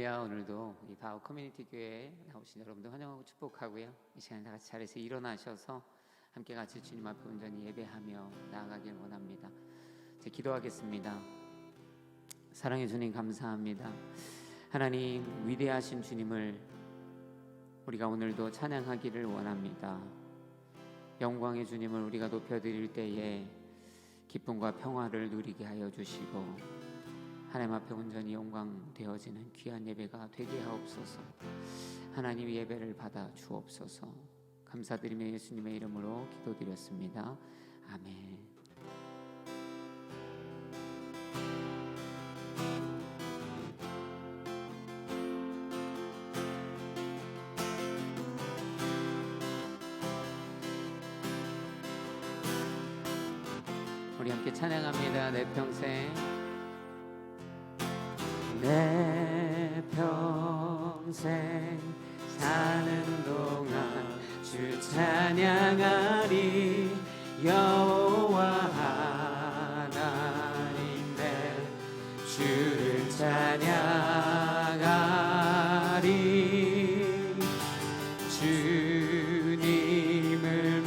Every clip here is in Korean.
할렐루야. 오늘도 이 바우 커뮤니티 교회에 나오신 여러분들 환영하고 축복하고요. 이 시간에 다 같이 자리에서 일어나셔서 함께 같이 주님 앞에 온전히 예배하며 나아가길 원합니다. 제 기도하겠습니다. 사랑해 주님 감사합니다. 하나님 위대하신 주님을 우리가 오늘도 찬양하기를 원합니다. 영광의 주님을 우리가 높여드릴 때에 기쁨과 평화를 누리게 하여 주시고 하나님 앞에 온전히 영광되어지는 귀한 예배가 되게 하옵소서. 하나님 예배를 받아 주옵소서. 감사드리며 예수님의 이름으로 기도드렸습니다. 아멘. 우리 함께 찬양합니다. 내 평생 내 평생 사는 동안 주 찬양하리. 여호와 하나님 내 주를 찬양하리. 주님을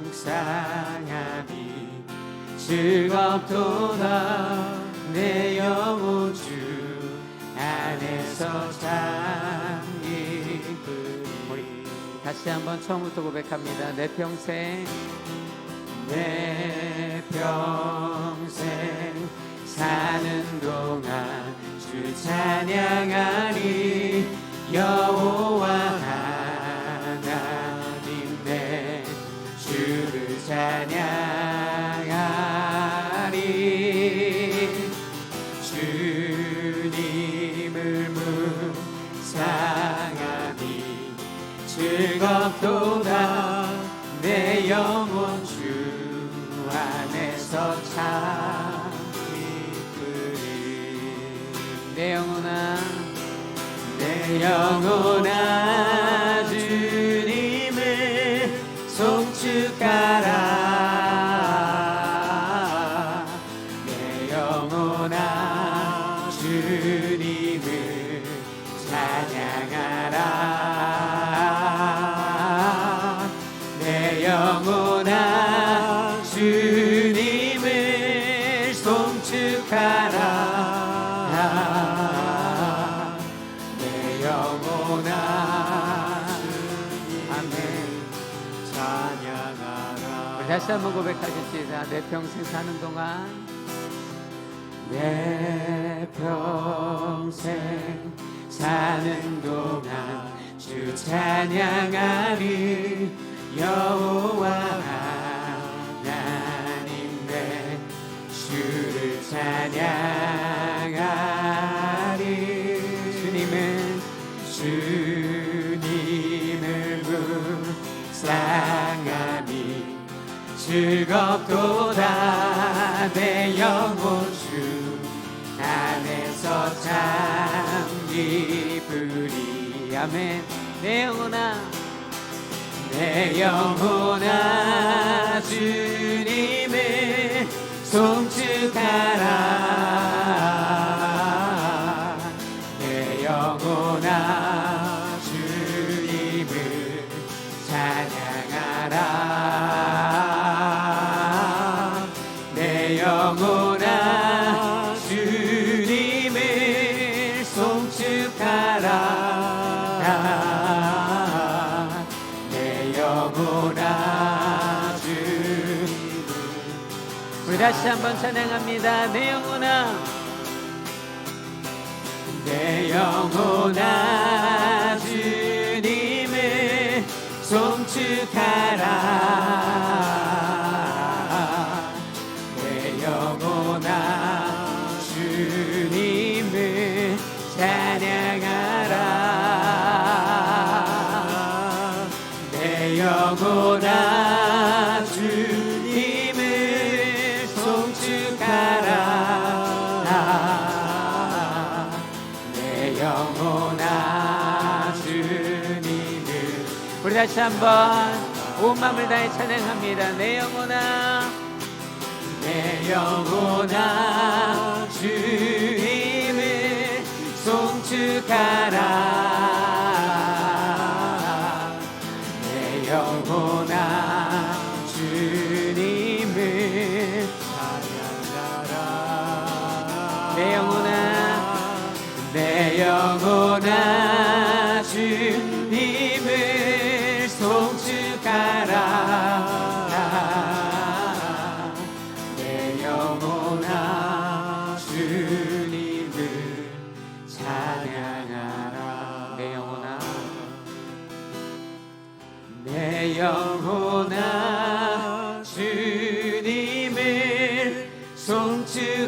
묵상하니 즐겁도다. 내 영혼 주 안에서 참 기쁘리. 우리 다시 한번 처음부터 고백합니다. 내 평생 사는 동안 주 찬양하리. 여호와 하나님 내 주를 찬양하리. 주님을 묵상하니 즐겁도다. 내 영혼 주 안에서 참 기쁘리. 내 영혼아 주님을 송축하라. 내 영혼아 주님을 찬양하라. 내 영혼아 주님을 송축하라. 내 영혼아 아멘 찬양하라. 우리 다시 한번 고백하겠습니다. 내 평생 사는 동안 내 평생 사는 동안 주 찬양하리. 여호와 하나님 내 주를 찬양하리. 주님을 묵상하니 즐겁도다. 내 영혼 주 안에서 참 기쁘리. 아멘. 내 영혼아 주님을 송축하라. 내 영혼아 주님을 찬양하라. 내 영혼아 주님을 송축하라. 내 영혼아 주님을. 우리 다시 한번 찬양합니다. 내 영혼아 주님을 송축하라. 내 영혼아 주님을 찬양하라. 내 영혼아 주님을 송축하라. 내 영혼아 주님을. 우리 다시 한번 온 마음을 다해 찬양합니다. 내 영혼아 주님을 송축하라.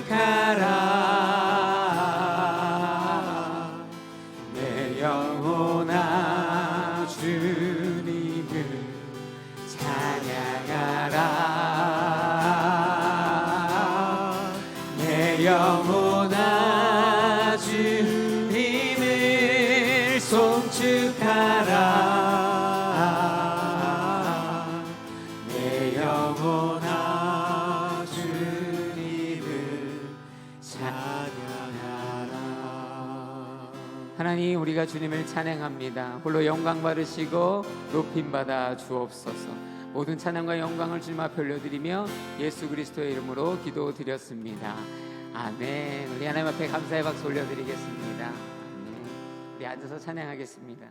송축하라. 내 영혼아 주님을 찬양하라. 내 영혼아 주님을 송축하라. 내 영혼아 주님을 찬양하라. 하나님, 우리가 주님을 찬양합니다. 홀로 영광 받으시고 높임 받아 주옵소서. 모든 찬양과 영광을 주님 앞에 올려드리며 예수 그리스도의 이름으로 기도드렸습니다. 아멘. 우리 하나님 앞에 감사의 박수 올려드리겠습니다. 아멘. 우리 앉아서 찬양하겠습니다.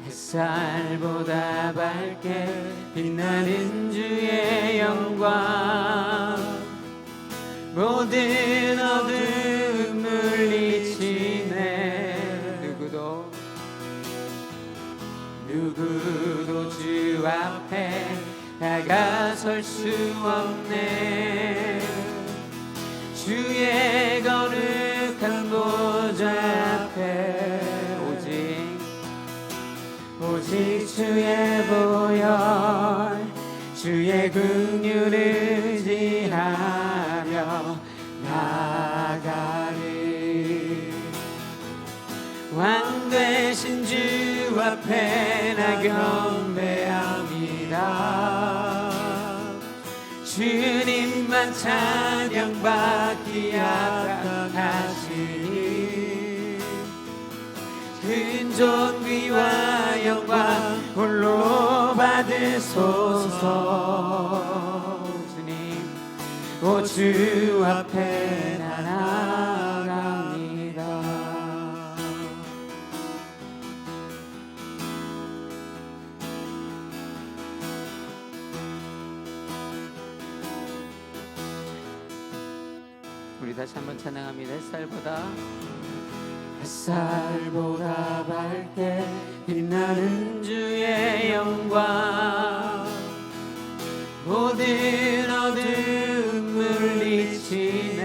햇살보다 밝게 빛나는 주의 영광, 모든 어둠 물리치네. 누구도 주 앞에 다가설 수 없네. 주의 거룩한 보좌 앞에 오직 주의 보혈, 주의 긍휼을 의지하며 나아가리. 왕 되신 주 앞에 나 경배합니다. 주님만 찬양받기 합당하시니 큰 존귀와 영광 홀로 받으소서. 주님, 오 주 앞에 나 나아갑니다. 우리 다시 한번 찬양합니다. 햇살보다 밝게 빛나는 주의 영광, 모든 어둠 물리치네.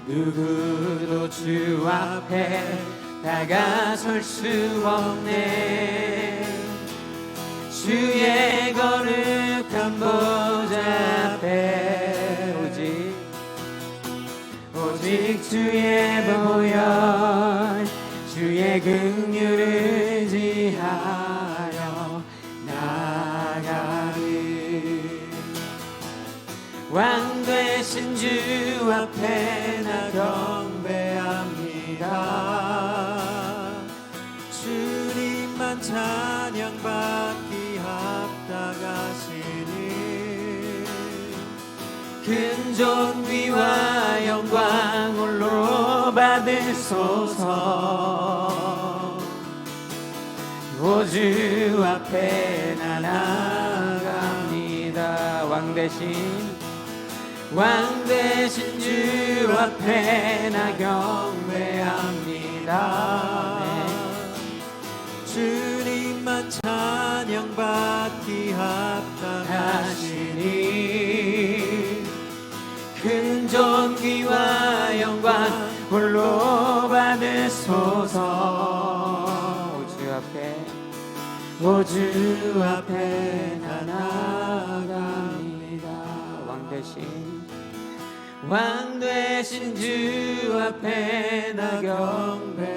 누구도 주 앞에 다가설 수 없네. 주의 거룩한 보좌 앞에 오직 주의 보혈, 주의 긍휼을 의지하여 나아가리. 왕 되신 주 앞에 나 경배합니다. 주님만 찬양받기 합당하시니 큰 존귀와 영광 홀로 받으소서. 오 주 앞에 나 나아갑니다. 왕 대신 주 앞에 나 경배합니다. 주님만 찬양받기 합당하시니 큰 존귀와 영광 홀로 받으소서. 오 주 앞에 나 나아갑니다. 왕 대신 주 앞에 나 경배합니다.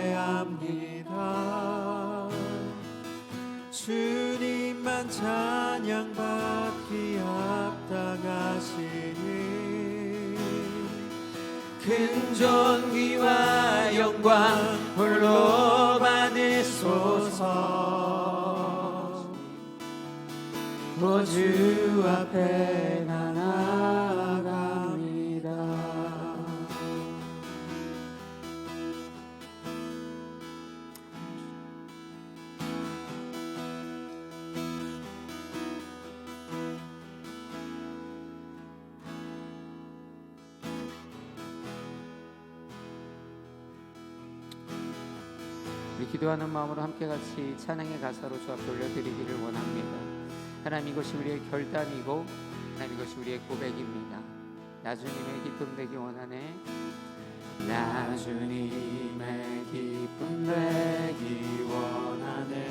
주님만 찬양받기 합당하시니 큰 존귀와 영광 홀로 받으소서. 오 주 앞에 나 나아갑니다. 우리 기도하는 마음으로 함께 같이 찬양의 가사로 주 앞에 올려드리기를 원합니다. 하나님, 이것이 우리의 결단이고 하나님, 이것이 우리의 고백입니다. 나 주님의 기쁨 되기 원하네. 나 주님의 기쁨 되기 원하네.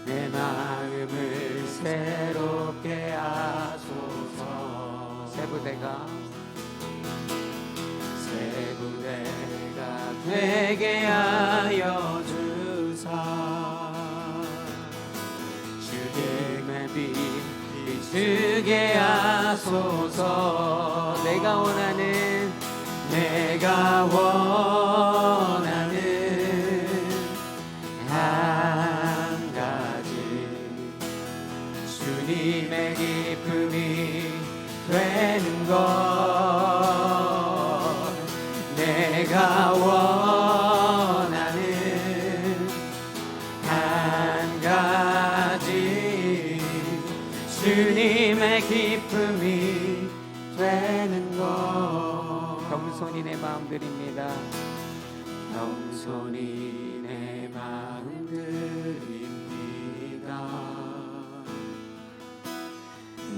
내 마음을 새롭게 하소서. 새 부대가 되게 하여 주사. 주님의 빛 비추게 하소서. 내가 원하는 한 가지, 주님의 기쁨이 되는 것. 내가 원하는 한 가지, 주님의 기쁨이 되는 것. 겸손히 내 마음 드립니다. 겸손히 내 마음 드립니다.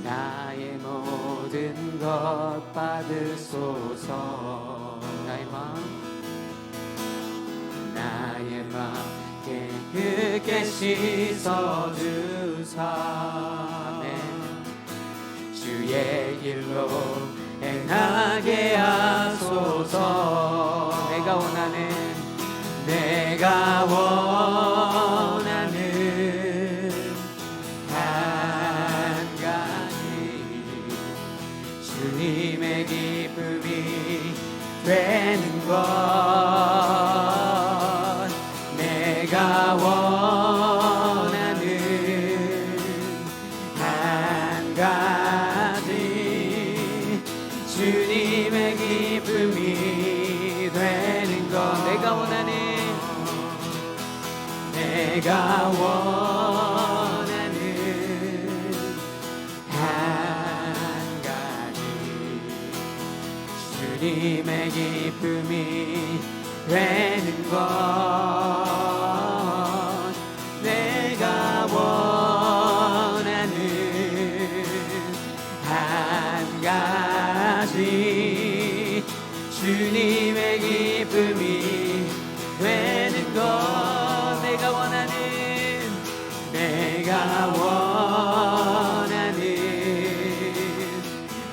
나의 모든 것 받으소서. 나의 마음 깨끗게 씻어주사. 주의 길로 행하게 하소서. 내가 원하는 한 가지, 주님의 기쁨이 되는 것. 내가 원하는 한 가지, 주님의 기쁨이 되는 것. 내가 원하는 한 가지, 주님의 기쁨이 되는 것. 내가 원하는 한 가지, 주님의 기쁨이 되는 것. 내가 원하는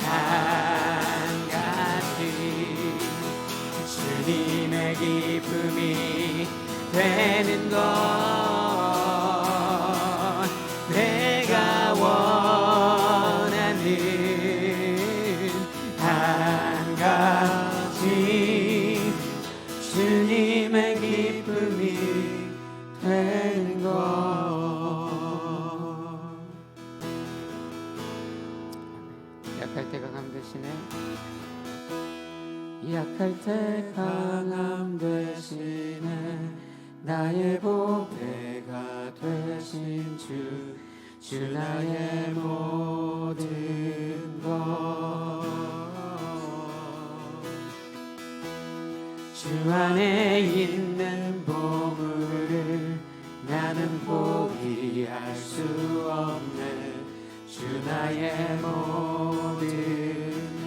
한 가지, 주님의 기쁨이 되는 것. 내가 원하는 한 가지, 주님의 기쁨이 되는 것. 약할 때 강함 되시네. 약할 때 강함 되시네. 나의 보배가 되신 주 나의 모든 것. 주 안에 있는 보물을 나는 포기할 수 없네. 주 나의 모든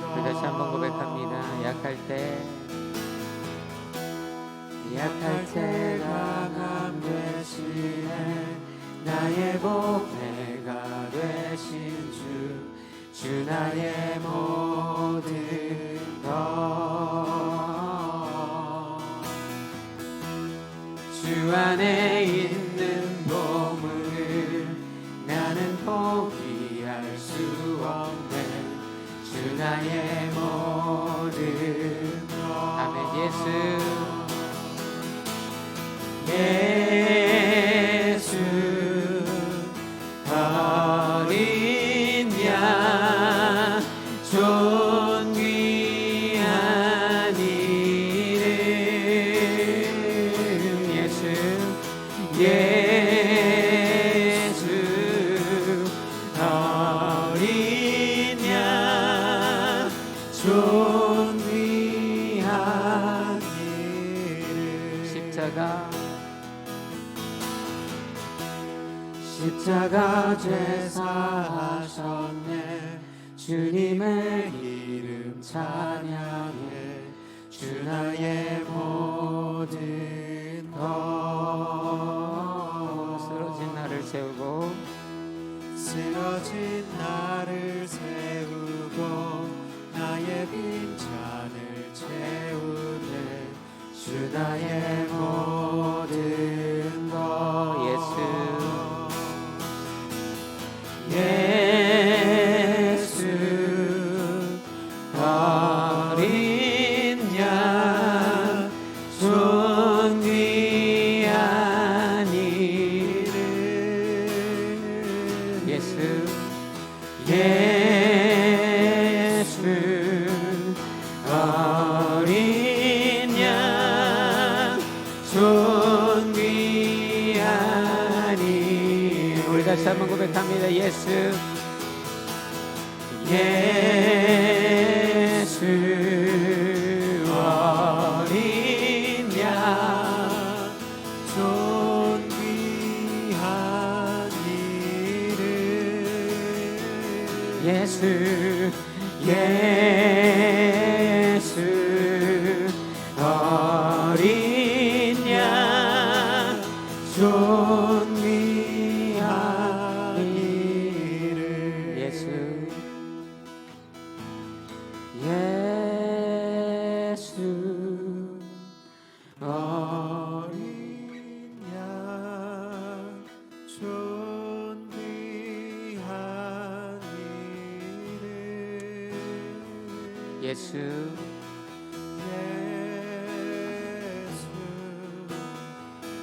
것. 다시 한번 고백합니다. 약할 때 강함 되시네. 나의 보배가 되신 주 나의 모든 것. 주 안에 있는 보물을 나는 포기할 수 없네. 주 나의 모든 것. 아멘. 예수 어린 양 존귀한 이름. 예수 어린 양 존귀한 이름. 십자가 제사하셨네. 주님의 이름 찬양해. 주 나의 모든 것. 쓰러진 나를 세우고 쓰러진 나를 세우고 나의 빈잔을 채우네. 주 나의 모든 것. 예수 어린 양 존 귀한 이름. 예수 어린 양 존 귀한 이름. 우리 다시 한번 고백합니다. 예수 어린 양 존 귀한 이름. 예수 어린 양 존 귀한 이름. 예수 어린 양 존 귀한 이름. 예수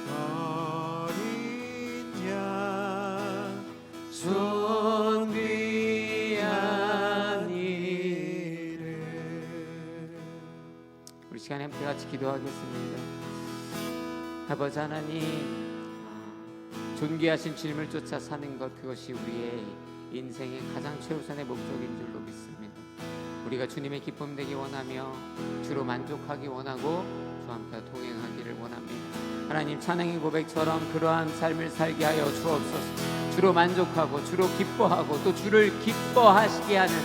어린 양 존 귀한 이름. 우리 시간에 함께 같이 기도하겠습니다. 아버지 하나님, 존귀하신 주님을 쫓아 사는 것, 그것이 우리의 인생의 가장 최우선의 목적인 줄로 믿습니다. 우리가 주님의 기쁨 되기 원하며 주로 만족하기 원하고 주와 함께 동행하기를 원합니다. 하나님, 찬양의 고백처럼 그러한 삶을 살게 하여 주옵소서. 주로 만족하고 주로 기뻐하고 또 주를 기뻐하시게 하는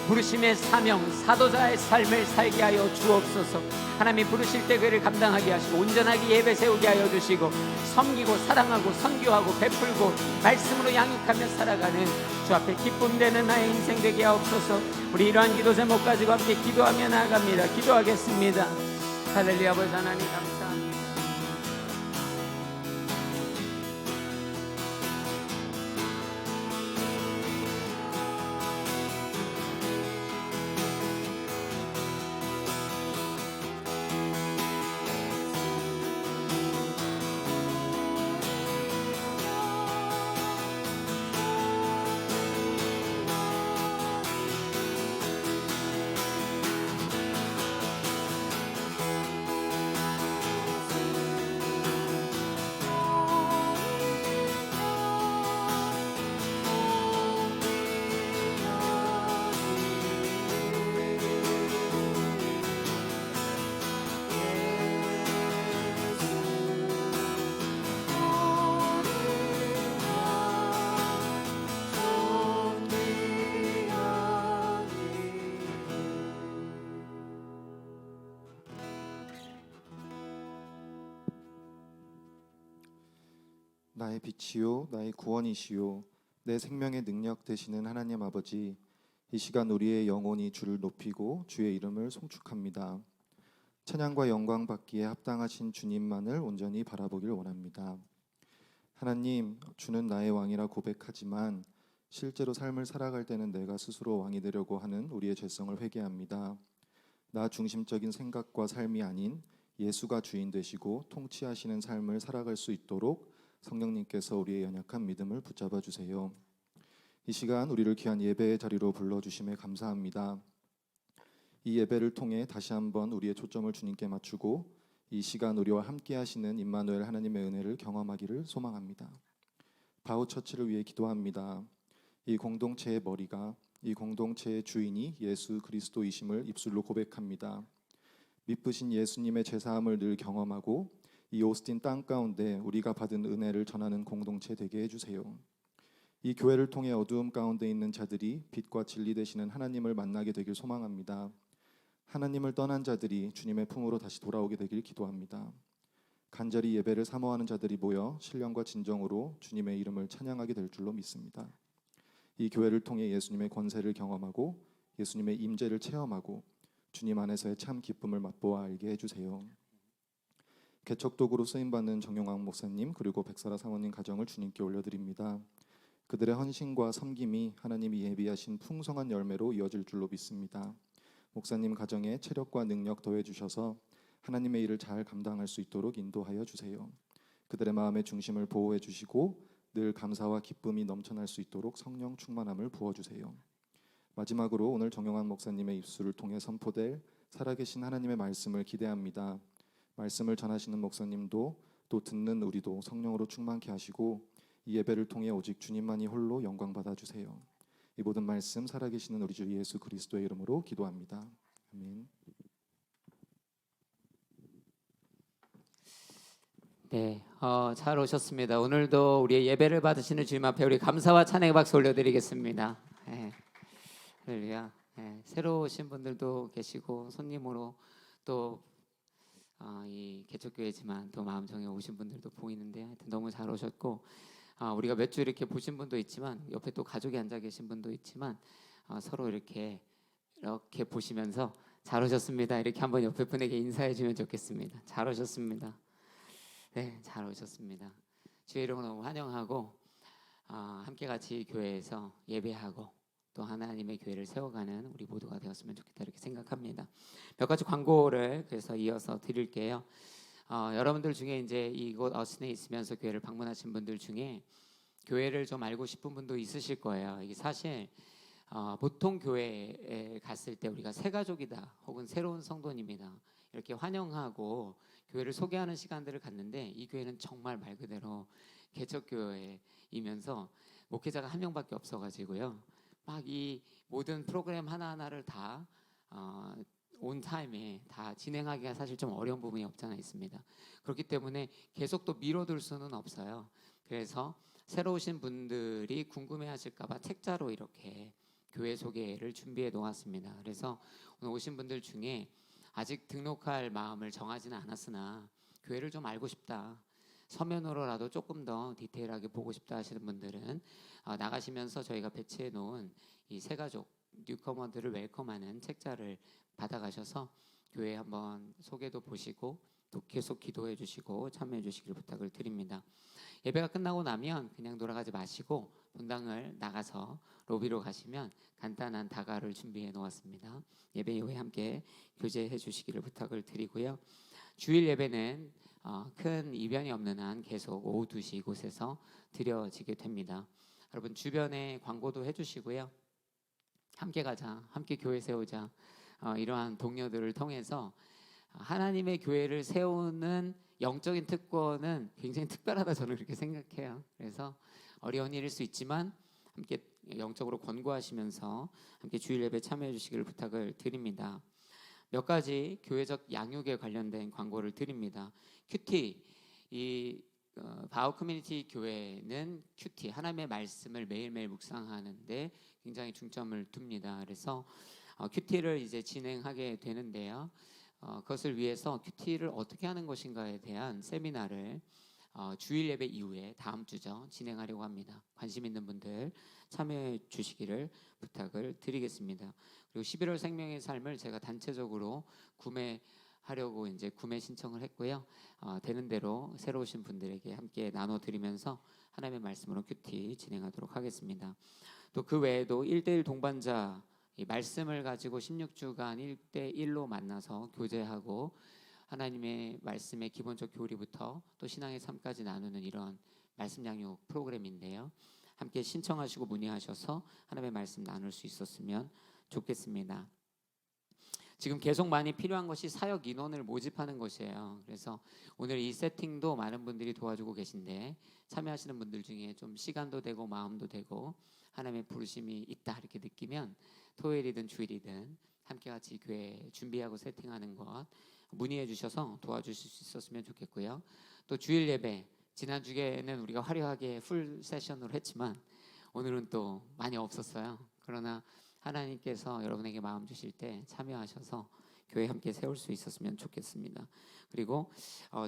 부르심의 사명, 사도자의 삶을 살게 하여 주옵소서. 하나님이 부르실 때 그를 감당하게 하시고 온전하게 예배 세우게 하여 주시고 섬기고 사랑하고 선교하고 베풀고 말씀으로 양육하며 살아가는 주 앞에 기쁨 되는 나의 인생 되게 하옵소서. 우리 이러한 기도 제목 가지고 함께 기도하며 나아갑니다. 기도하겠습니다. 할렐루야. 아버지 하나님 감사합니다. 나의 빛이요 나의 구원이시요 내 생명의 능력 되시는 하나님 아버지, 이 시간 우리의 영혼이 주를 높이고 주의 이름을 송축합니다. 찬양과 영광 받기에 합당하신 주님만을 온전히 바라보길 원합니다. 하나님, 주는 나의 왕이라 고백하지만 실제로 삶을 살아갈 때는 내가 스스로 왕이 되려고 하는 우리의 죄성을 회개합니다. 나 중심적인 생각과 삶이 아닌 예수가 주인 되시고 통치하시는 삶을 살아갈 수 있도록 성령님께서 우리의 연약한 믿음을 붙잡아 주세요. 이 시간 우리를 귀한 예배의 자리로 불러주심에 감사합니다. 이 예배를 통해 다시 한번 우리의 초점을 주님께 맞추고 이 시간 우리와 함께 하시는 임마누엘 하나님의 은혜를 경험하기를 소망합니다. 바우처치를 위해 기도합니다. 이 공동체의 머리가, 이 공동체의 주인이 예수 그리스도이심을 입술로 고백합니다. 미쁘신 예수님의 제사함을 늘 경험하고 이 오스틴 땅 가운데 우리가 받은 은혜를 전하는 공동체 되게 해주세요. 이 교회를 통해 어두움 가운데 있는 자들이 빛과 진리 되시는 하나님을 만나게 되길 소망합니다. 하나님을 떠난 자들이 주님의 품으로 다시 돌아오게 되길 기도합니다. 간절히 예배를 사모하는 자들이 모여 신령과 진정으로 주님의 이름을 찬양하게 될 줄로 믿습니다. 이 교회를 통해 예수님의 권세를 경험하고 예수님의 임재를 체험하고 주님 안에서의 참 기쁨을 맛보아 알게 해주세요. 개척도구로 쓰임받는 정용학 목사님 그리고 백설아 사모님 가정을 주님께 올려드립니다. 그들의 헌신과 섬김이 하나님이 예비하신 풍성한 열매로 이어질 줄로 믿습니다. 목사님 가정에 체력과 능력 더해주셔서 하나님의 일을 잘 감당할 수 있도록 인도하여 주세요. 그들의 마음의 중심을 보호해 주시고 늘 감사와 기쁨이 넘쳐날 수 있도록 성령 충만함을 부어주세요. 마지막으로 오늘 정용환 목사님의 입술을 통해 선포될 살아계신 하나님의 말씀을 기대합니다. 말씀을 전하시는 목사님도 또 듣는 우리도 성령으로 충만케 하시고 이 예배를 통해 오직 주님만이 홀로 영광 받아주세요. 이 모든 말씀 살아계시는 우리 주 예수 그리스도의 이름으로 기도합니다. 아멘. 네, 잘 오셨습니다. 오늘도 우리의 예배를 받으시는 주님 앞에 우리 감사와 찬양의 박수 올려드리겠습니다. 네, 할렐루야. 네, 새로 오신 분들도 계시고 손님으로 또 이 개척교회지만 또 마음정에 오신 분들도 보이는데 하여튼 너무 잘 오셨고 우리가 몇 주 이렇게 보신 분도 있지만 옆에 또 가족이 앉아 계신 분도 있지만 서로 이렇게 보시면서 잘 오셨습니다. 이렇게 한번 옆에 분에게 인사해 주면 좋겠습니다. 잘 오셨습니다. 네, 잘 오셨습니다. 주의 이름으로 너무 환영하고 함께 같이 교회에서 예배하고 또 하나님의 교회를 세워가는 우리 모두가 되었으면 좋겠다 이렇게 생각합니다. 몇 가지 광고를 그래서 이어서 드릴게요. 여러분들 중에 이제 이곳 어스틴에 있으면서 교회를 방문하신 분들 중에 교회를 좀 알고 싶은 분도 있으실 거예요. 이게 사실 보통 교회에 갔을 때 우리가 새 가족이다 혹은 새로운 성도님이다 이렇게 환영하고 교회를 소개하는 시간들을 갖는데 이 교회는 정말 말 그대로 개척교회이면서 목회자가 한 명밖에 없어가지고요. 막 이 모든 프로그램 하나하나를 다 온 타임에 다 진행하기가 사실 좀 어려운 부분이 없지 않아 있습니다. 그렇기 때문에 계속 또 미뤄둘 수는 없어요. 그래서 새로 오신 분들이 궁금해하실까봐 책자로 이렇게 교회 소개를 준비해 놓았습니다. 그래서 오늘 오신 분들 중에 아직 등록할 마음을 정하지는 않았으나 교회를 좀 알고 싶다, 서면으로라도 조금 더 디테일하게 보고 싶다 하시는 분들은 나가시면서 저희가 배치해 놓은 이 새가족 뉴커머들을 웰컴하는 책자를 받아가셔서 교회 한번 소개도 보시고 또 계속 기도해 주시고 참여해 주시길 부탁을 드립니다. 예배가 끝나고 나면 그냥 돌아가지 마시고 본당을 나가서 로비로 가시면 간단한 다가를 준비해 놓았습니다. 예배 이후에 함께 교제해 주시기를 부탁을 드리고요. 주일 예배는 큰 이변이 없는 한 계속 오후 2시 이곳에서 드려지게 됩니다. 여러분 주변에 광고도 해주시고요. 함께 가자, 함께 교회 세우자 이러한 동료들을 통해서 하나님의 교회를 세우는 영적인 특권은 굉장히 특별하다 저는 그렇게 생각해요. 그래서 어려운 일일 수 있지만 함께 영적으로 권고하시면서 함께 주일 예배 참여해 주시기를 부탁을 드립니다. 몇 가지 교회적 양육에 관련된 광고를 드립니다. 큐티, 이 바우 커뮤니티 교회는 큐티, 하나님의 말씀을 매일매일 묵상하는데 굉장히 중점을 둡니다. 그래서 큐티를 이제 진행하게 되는데요. 그것을 위해서 큐티를 어떻게 하는 것인가에 대한 세미나를 주일 예배 이후에 다음 주죠 진행하려고 합니다. 관심 있는 분들 참여해 주시기를 부탁을 드리겠습니다. 그리고 11월 생명의 삶을 제가 단체적으로 구매하려고 이제 구매 신청을 했고요. 되는 대로 새로 오신 분들에게 함께 나눠드리면서 하나님의 말씀으로 큐티 진행하도록 하겠습니다. 또 그 외에도 1대1 동반자 이 말씀을 가지고 16주간 1대1로 만나서 교제하고 하나님의 말씀의 기본적 교리부터 또 신앙의 삶까지 나누는 이런 말씀 양육 프로그램인데요. 함께 신청하시고 문의하셔서 하나님의 말씀 나눌 수 있었으면 좋겠습니다. 지금 계속 많이 필요한 것이 사역 인원을 모집하는 것이에요. 그래서 오늘 이 세팅도 많은 분들이 도와주고 계신데 참여하시는 분들 중에 좀 시간도 되고 마음도 되고 하나님의 부르심이 있다 이렇게 느끼면 토요일이든 주일이든 함께 같이 교회 준비하고 세팅하는 것 문의해 주셔서 도와주실 수 있었으면 좋겠고요. 또 주일 예배 지난 주에는 우리가 화려하게 풀 세션으로 했지만 오늘은 또 많이 없었어요. 그러나 하나님께서 여러분에게 마음 주실 때 참여하셔서 교회 함께 세울 수 있었으면 좋겠습니다. 그리고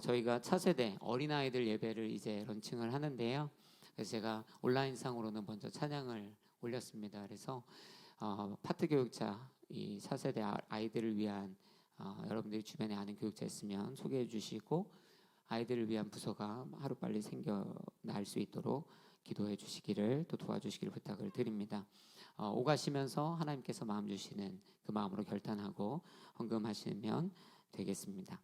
저희가 차세대 어린아이들 예배를 이제 런칭을 하는데요. 그래서 제가 온라인상으로는 먼저 찬양을 올렸습니다. 그래서 파트 교육자, 이 차세대 아이들을 위한 여러분들이 주변에 아는 교육자 있으면 소개해 주시고, 아이들을 위한 부서가 하루빨리 생겨날 수 있도록 기도해 주시기를, 또 도와주시기를 부탁을 드립니다. 오가시면서 하나님께서 마음 주시는 그 마음으로 결단하고 헌금하시면 되겠습니다.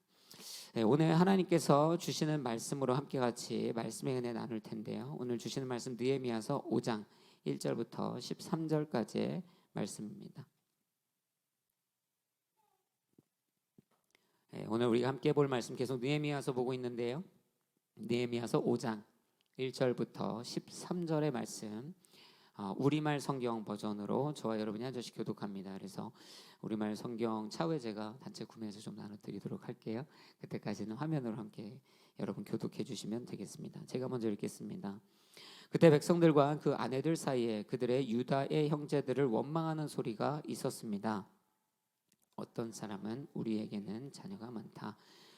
네, 오늘 하나님께서 주시는 말씀으로 함께 같이 말씀의 은혜 나눌 텐데요. 오늘 주시는 말씀 느헤미야서 5장 1절부터 13절까지의 말씀입니다. 네, 오늘 우리가 함께 볼 말씀 계속 느헤미야서 보고 있는데요. 느헤미야서 5장 1절부터 13절의 말씀, 우리말 성경 버전으로 저와 여러분이 한 절씩 교독합니다. 그래서 우리말 성경 차후에 제가 단체 구매해서 좀 나눠드리도록 할게요. 그때까지는 화면으로 함께 여러분 교독해 주시면 되겠습니다. 제가 먼저 읽겠습니다. 그때 백성들과 그 아내들 사이에 그들의 유다의 형제들을 원망하는 소리가 있었습니다. 어떤 사람은 우리에게는 자녀가 많다,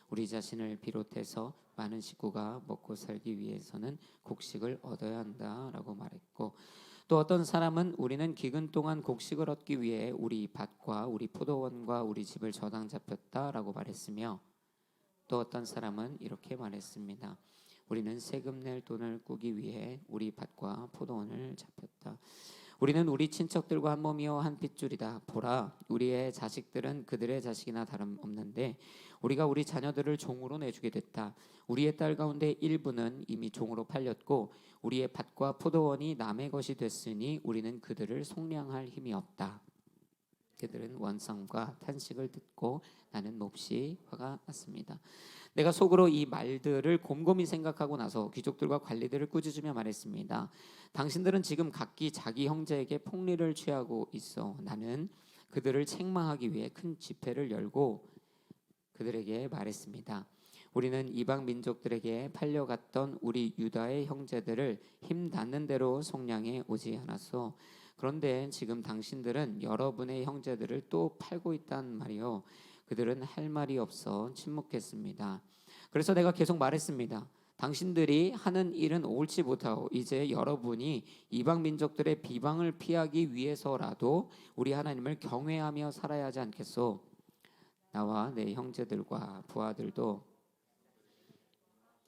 우리 자신을 비롯해서 많은 식구가 먹고 살기 위해서는 곡식을 얻어야 한다라고 말했고, 또 어떤 사람은 우리는 기근 동안 곡식을 얻기 위해 우리 밭과 우리 포도원과 우리 집을 저당 잡혔다라고 말했으며, 또 어떤 사람은 이렇게 말했습니다. 우리는 세금 낼 돈을 꾸기 위해 우리 밭과 포도원을 잡혔다. 우리는 우리 친척들과 한 몸이요 한 핏줄이다. 보라, 우리의 자식들은 그들의 자식이나 다름없는데 우리가 우리 자녀들을 종으로 내주게 됐다. 우리의 딸 가운데 일부는 이미 종으로 팔렸고 우리의 밭과 포도원이 남의 것이 됐으니 우리는 그들을 속량할 힘이 없다. 그들은 원성과 탄식을 듣고 나는 몹시 화가 났습니다. 내가 속으로 이 말들을 곰곰이 생각하고 나서 귀족들과 관리들을 꾸짖으며 말했습니다. 당신들은 지금 각기 자기 형제에게 폭리를 취하고 있어. 나는 그들을 책망하기 위해 큰 집회를 열고 그들에게 말했습니다. 우리는 이방 민족들에게 팔려갔던 우리 유다의 형제들을 힘 닿는 대로 속량해 오지 않았소. 그런데 지금 당신들은 여러분의 형제들을 또 팔고 있단 말이요. 그들은 할 말이 없어 침묵했습니다. 그래서 내가 계속 말했습니다. 당신들이 하는 일은 옳지 못하고 이제 여러분이 이방 민족들의 비방을 피하기 위해서라도 우리 하나님을 경외하며 살아야 하지 않겠소? 나와 내 형제들과 부하들도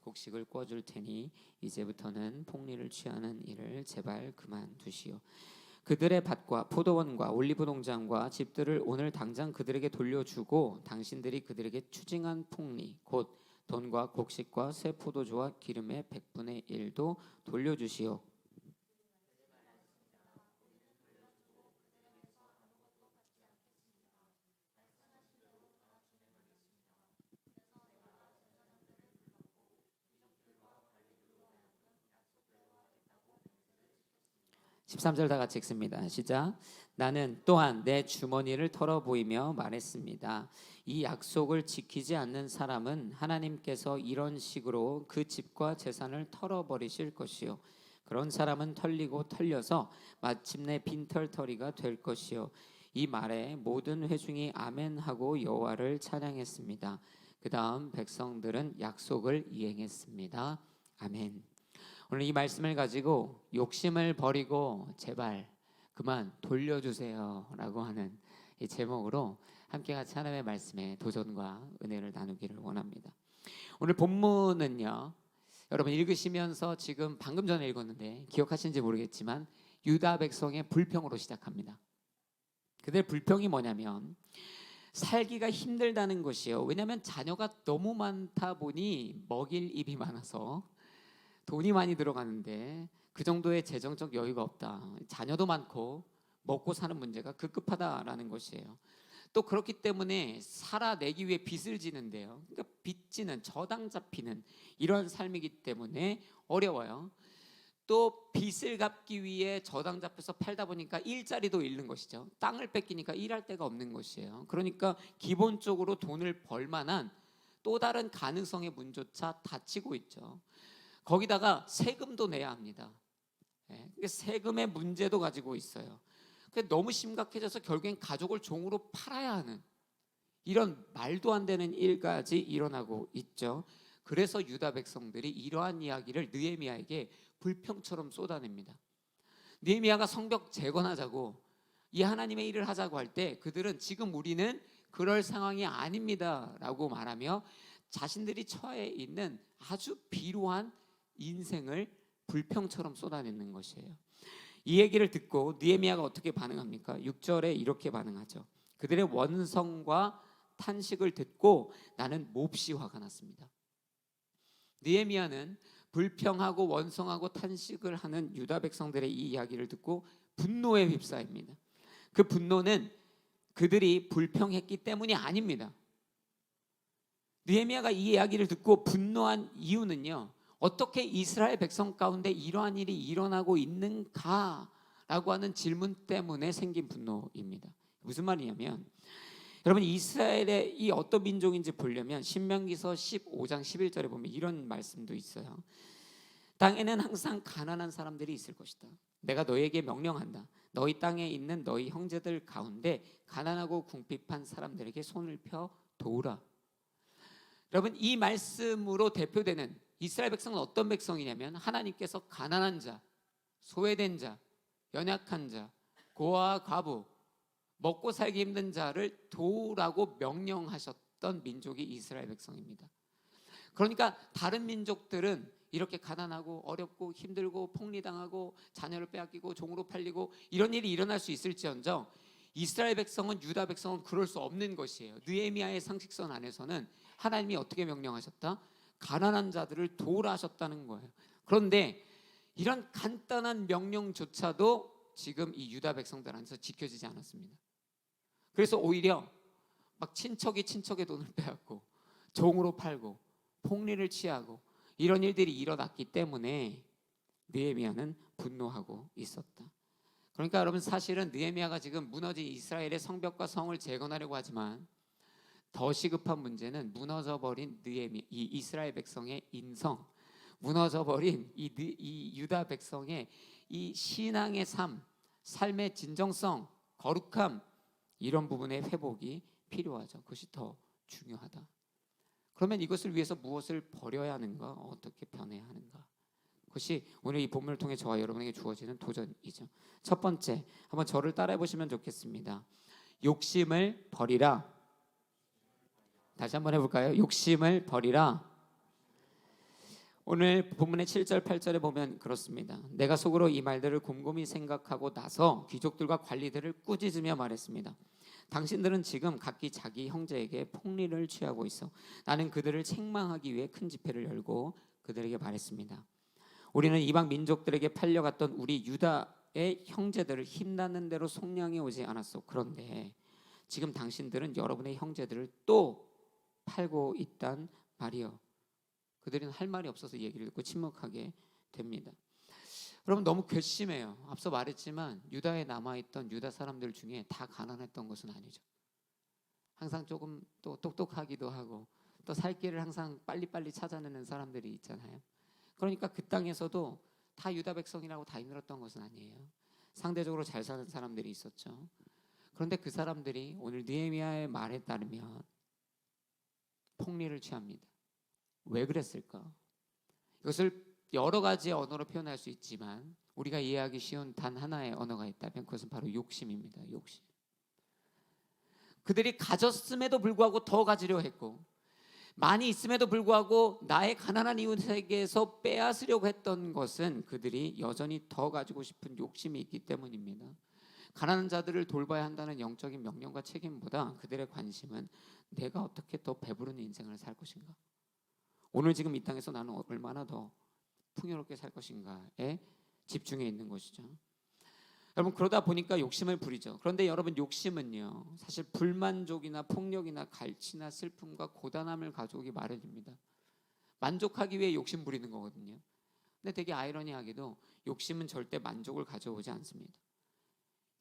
곡식을 꿔줄 테니 이제부터는 폭리를 취하는 일을 제발 그만두시오. 그들의 밭과 포도원과 올리브 농장과 집들을 오늘 당장 그들에게 돌려주고 당신들이 그들에게 추징한 폭리 곧 돈과 곡식과 새 포도주와 기름의 100분의 1도 돌려주시오. 13절 다 같이 읽습니다. 시작. 나는 또한 내 주머니를 털어 보이며 말했습니다. 이 약속을 지키지 않는 사람은 하나님께서 이런 식으로 그 집과 재산을 털어버리실 것이요. 그런 사람은 털리고 털려서 마침내 빈털터리가 될 것이요. 이 말에 모든 회중이 아멘하고 여호와를 찬양했습니다. 그 다음 백성들은 약속을 이행했습니다. 아멘. 오늘 이 말씀을 가지고 욕심을 버리고 제발 그만 돌려주세요 라고 하는 이 제목으로 함께 같이 하나님의 말씀에 도전과 은혜를 나누기를 원합니다. 오늘 본문은요, 여러분 읽으시면서 지금 방금 전에 읽었는데 기억하시는지 모르겠지만 유다 백성의 불평으로 시작합니다. 그들의 불평이 뭐냐면 살기가 힘들다는 것이요. 왜냐하면 자녀가 너무 많다 보니 먹일 입이 많아서 돈이 많이 들어가는데 그 정도의 재정적 여유가 없다. 자녀도 많고 먹고 사는 문제가 급급하다라는 것이에요. 또 그렇기 때문에 살아내기 위해 빚을 지는데요. 그러니까 빚지는 저당 잡히는 이런 삶이기 때문에 어려워요. 또 빚을 갚기 위해 저당 잡혀서 팔다 보니까 일자리도 잃는 것이죠. 땅을 뺏기니까 일할 데가 없는 것이에요. 그러니까 기본적으로 돈을 벌 만한 또 다른 가능성의 문조차 닫히고 있죠. 거기다가 세금도 내야 합니다. 그러니까 세금의 문제도 가지고 있어요. 너무 심각해져서 결국엔 가족을 종으로 팔아야 하는 이런 말도 안 되는 일까지 일어나고 있죠. 그래서 유다 백성들이 이러한 이야기를 느헤미야에게 불평처럼 쏟아냅니다. 느헤미야가 성벽 재건하자고 이 하나님의 일을 하자고 할 때 그들은 지금 우리는 그럴 상황이 아닙니다 라고 말하며 자신들이 처해 있는 아주 비루한 인생을 불평처럼 쏟아내는 것이에요. 이 얘기를 듣고 느헤미야가 어떻게 반응합니까? 6절에 이렇게 반응하죠. 그들의 원성과 탄식을 듣고 나는 몹시 화가 났습니다. 느헤미야는 불평하고 원성하고 탄식을 하는 유다 백성들의 이 이야기를 듣고 분노에 휩싸입니다. 그 분노는 그들이 불평했기 때문이 아닙니다. 느헤미야가 이 이야기를 듣고 분노한 이유는요, 어떻게 이스라엘 백성 가운데 이러한 일이 일어나고 있는가라고 하는 질문 때문에 생긴 분노입니다. 무슨 말이냐면, 여러분 이스라엘의 이 어떤 민족인지 보려면 신명기서 15장 11절에 보면 이런 말씀도 있어요. 땅에는 항상 가난한 사람들이 있을 것이다. 내가 너에게 명령한다. 너희 땅에 있는 너희 형제들 가운데 가난하고 궁핍한 사람들에게 손을 펴 도우라. 여러분 이 말씀으로 대표되는 이스라엘 백성은 어떤 백성이냐면 하나님께서 가난한 자, 소외된 자, 연약한 자, 고아와 과부, 먹고 살기 힘든 자를 도우라고 명령하셨던 민족이 이스라엘 백성입니다. 그러니까 다른 민족들은 이렇게 가난하고 어렵고 힘들고 폭리당하고 자녀를 빼앗기고 종으로 팔리고 이런 일이 일어날 수 있을지언정 이스라엘 백성은 유다 백성은 그럴 수 없는 것이에요. 느헤미야의 상식선 안에서는 하나님이 어떻게 명령하셨다? 가난한 자들을 도우라 하셨다는 거예요. 그런데 이런 간단한 명령조차도 지금 이 유다 백성들 안에서 지켜지지 않았습니다. 그래서 오히려 막 친척이 친척의 돈을 빼앗고 종으로 팔고 폭리를 취하고 이런 일들이 일어났기 때문에 느헤미야는 분노하고 있었다. 그러니까 여러분 사실은 느헤미야가 지금 무너진 이스라엘의 성벽과 성을 재건하려고 하지만 더 시급한 문제는 무너져버린 이 이스라엘 백성의 인성, 무너져버린 이 유다 백성의 이 신앙의 삶의 진정성, 거룩함 이런 부분의 회복이 필요하죠. 그것이 더 중요하다. 그러면 이것을 위해서 무엇을 버려야 하는가? 어떻게 변해야 하는가? 그것이 오늘 이 본문을 통해 저와 여러분에게 주어지는 도전이죠. 첫 번째, 한번 저를 따라해 보시면 좋겠습니다. 욕심을 버리라. 다시 한번 해볼까요? 욕심을 버리라. 오늘 본문의 7절 8절에 보면 그렇습니다. 내가 속으로 이 말들을 곰곰이 생각하고 나서 귀족들과 관리들을 꾸짖으며 말했습니다. 당신들은 지금 각기 자기 형제에게 폭리를 취하고 있어. 나는 그들을 책망하기 위해 큰 집회를 열고 그들에게 말했습니다. 우리는 이방 민족들에게 팔려갔던 우리 유다의 형제들을 힘나는 대로 속량해 오지 않았어. 그런데 지금 당신들은 여러분의 형제들을 또 팔고 있단 말이요. 그들은 할 말이 없어서 얘기를 듣고 침묵하게 됩니다. 여러분 너무 괘씸해요. 앞서 말했지만 유다에 남아있던 유다 사람들 중에 다 가난했던 것은 아니죠. 항상 조금 또 똑똑하기도 하고 또 살 길을 항상 빨리빨리 찾아내는 사람들이 있잖아요. 그러니까 그 땅에서도 다 유다 백성이라고 다 힘들었던 것은 아니에요. 상대적으로 잘 사는 사람들이 있었죠. 그런데 그 사람들이 오늘 느헤미야의 말에 따르면 폭리를 취합니다. 왜 그랬을까? 이것을 여러 가지 언어로 표현할 수 있지만 우리가 이해하기 쉬운 단 하나의 언어가 있다면 그것은 바로 욕심입니다. 욕심. 그들이 가졌음에도 불구하고 더 가지려 했고 많이 있음에도 불구하고 나의 가난한 이웃에게서 빼앗으려고 했던 것은 그들이 여전히 더 가지고 싶은 욕심이 있기 때문입니다. 가난한 자들을 돌봐야 한다는 영적인 명령과 책임보다 그들의 관심은 내가 어떻게 더 배부른 인생을 살 것인가, 오늘 지금 이 땅에서 나는 얼마나 더 풍요롭게 살 것인가에 집중해 있는 것이죠. 여러분 그러다 보니까 욕심을 부리죠. 그런데 여러분 욕심은요 사실 불만족이나 폭력이나 갈치나 슬픔과 고단함을 가져오기 마련입니다. 만족하기 위해 욕심 부리는 거거든요. 근데 되게 아이러니하게도 욕심은 절대 만족을 가져오지 않습니다.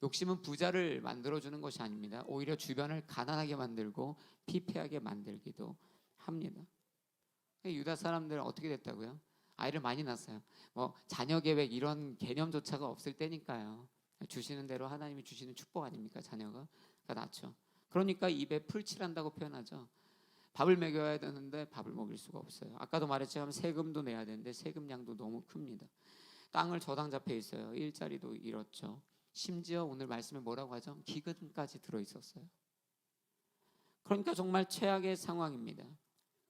욕심은 부자를 만들어주는 것이 아닙니다. 오히려 주변을 가난하게 만들고 피폐하게 만들기도 합니다. 유다 사람들은 어떻게 됐다고요? 아이를 많이 낳았어요. 뭐 자녀 계획 이런 개념조차가 없을 때니까요. 주시는 대로 하나님이 주시는 축복 아닙니까? 자녀가 낳죠. 그러니까 입에 풀칠한다고 표현하죠. 밥을 먹여야 되는데 밥을 먹일 수가 없어요. 아까도 말했지만 세금도 내야 되는데 세금량도 너무 큽니다. 땅을 저당 잡혀 있어요. 일자리도 잃었죠. 심지어 오늘 말씀에 뭐라고 하죠? 기근까지 들어 있었어요. 그러니까 정말 최악의 상황입니다.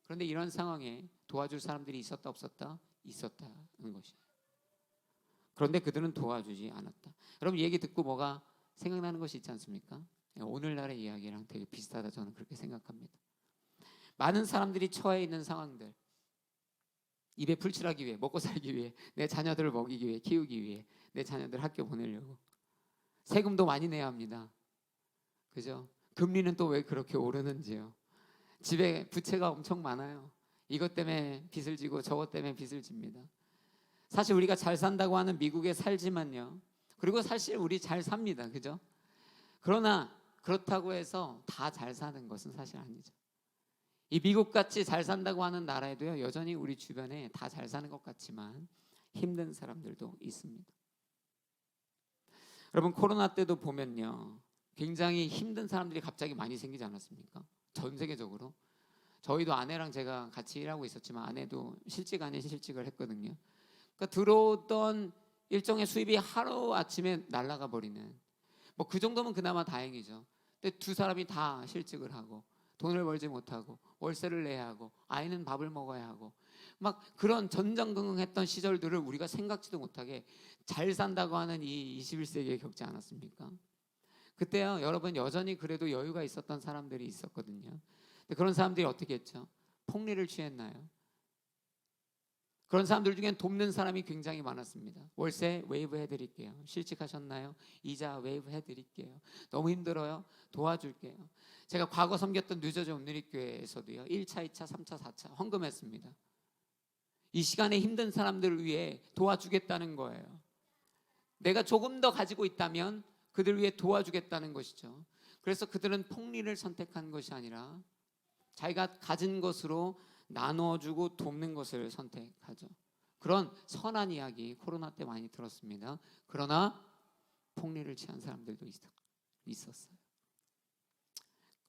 그런데 이런 상황에 도와줄 사람들이 있었다 없었다? 있었다는 것이에요. 그런데 그들은 도와주지 않았다. 여러분, 이 얘기 듣고 뭐가 생각나는 것이 있지 않습니까? 오늘날의 이야기랑 되게 비슷하다, 저는 그렇게 생각합니다. 많은 사람들이 처해 있는 상황들, 입에 풀칠하기 위해, 먹고 살기 위해, 내 자녀들을 먹이기 위해, 키우기 위해, 내 자녀들 학교 보내려고 세금도 많이 내야 합니다. 그죠? 금리는 또 왜 그렇게 오르는지요. 집에 부채가 엄청 많아요. 이것 때문에 빚을 지고 저것 때문에 빚을 집니다. 사실 우리가 잘 산다고 하는 미국에 살지만요. 그리고 사실 우리 잘 삽니다. 그죠? 그러나 그렇다고 해서 다 잘 사는 것은 사실 아니죠. 이 미국같이 잘 산다고 하는 나라에도요, 여전히 우리 주변에 다 잘 사는 것 같지만 힘든 사람들도 있습니다. 여러분, 코로나 때도 보면요, 굉장히 힘든 사람들이 갑자기 많이 생기지 않았습니까? 전 세계적으로. 저희도 아내랑 제가 같이 일하고 있었지만 아내도 실직 아닌 실직을 했거든요. 그러니까 들어오던 일정의 수입이 하루 아침에 날아가 버리는, 뭐 그 정도면 그나마 다행이죠. 근데 두 사람이 다 실직을 하고 돈을 벌지 못하고 월세를 내야 하고 아이는 밥을 먹어야 하고 막 그런 전전긍긍했던 시절들을 우리가 생각지도 못하게 잘 산다고 하는 이 21세기에 겪지 않았습니까? 그때요, 여러분, 여전히 그래도 여유가 있었던 사람들이 있었거든요. 근데 그런 사람들이 어떻게 했죠? 폭리를 취했나요? 그런 사람들 중엔 돕는 사람이 굉장히 많았습니다. 월세 웨이브 해드릴게요. 실직하셨나요? 이자 웨이브 해드릴게요. 너무 힘들어요? 도와줄게요. 제가 과거 섬겼던 뉴저지 온누리교회에서도요, 1차, 2차, 3차, 4차 헌금했습니다. 이 시간에 힘든 사람들을 위해 도와주겠다는 거예요. 내가 조금 더 가지고 있다면 그들 위해 도와주겠다는 것이죠. 그래서 그들은 폭리를 선택한 것이 아니라 자기가 가진 것으로 나눠주고 돕는 것을 선택하죠. 그런 선한 이야기 코로나 때 많이 들었습니다. 그러나 폭리를 취한 사람들도 있었어요.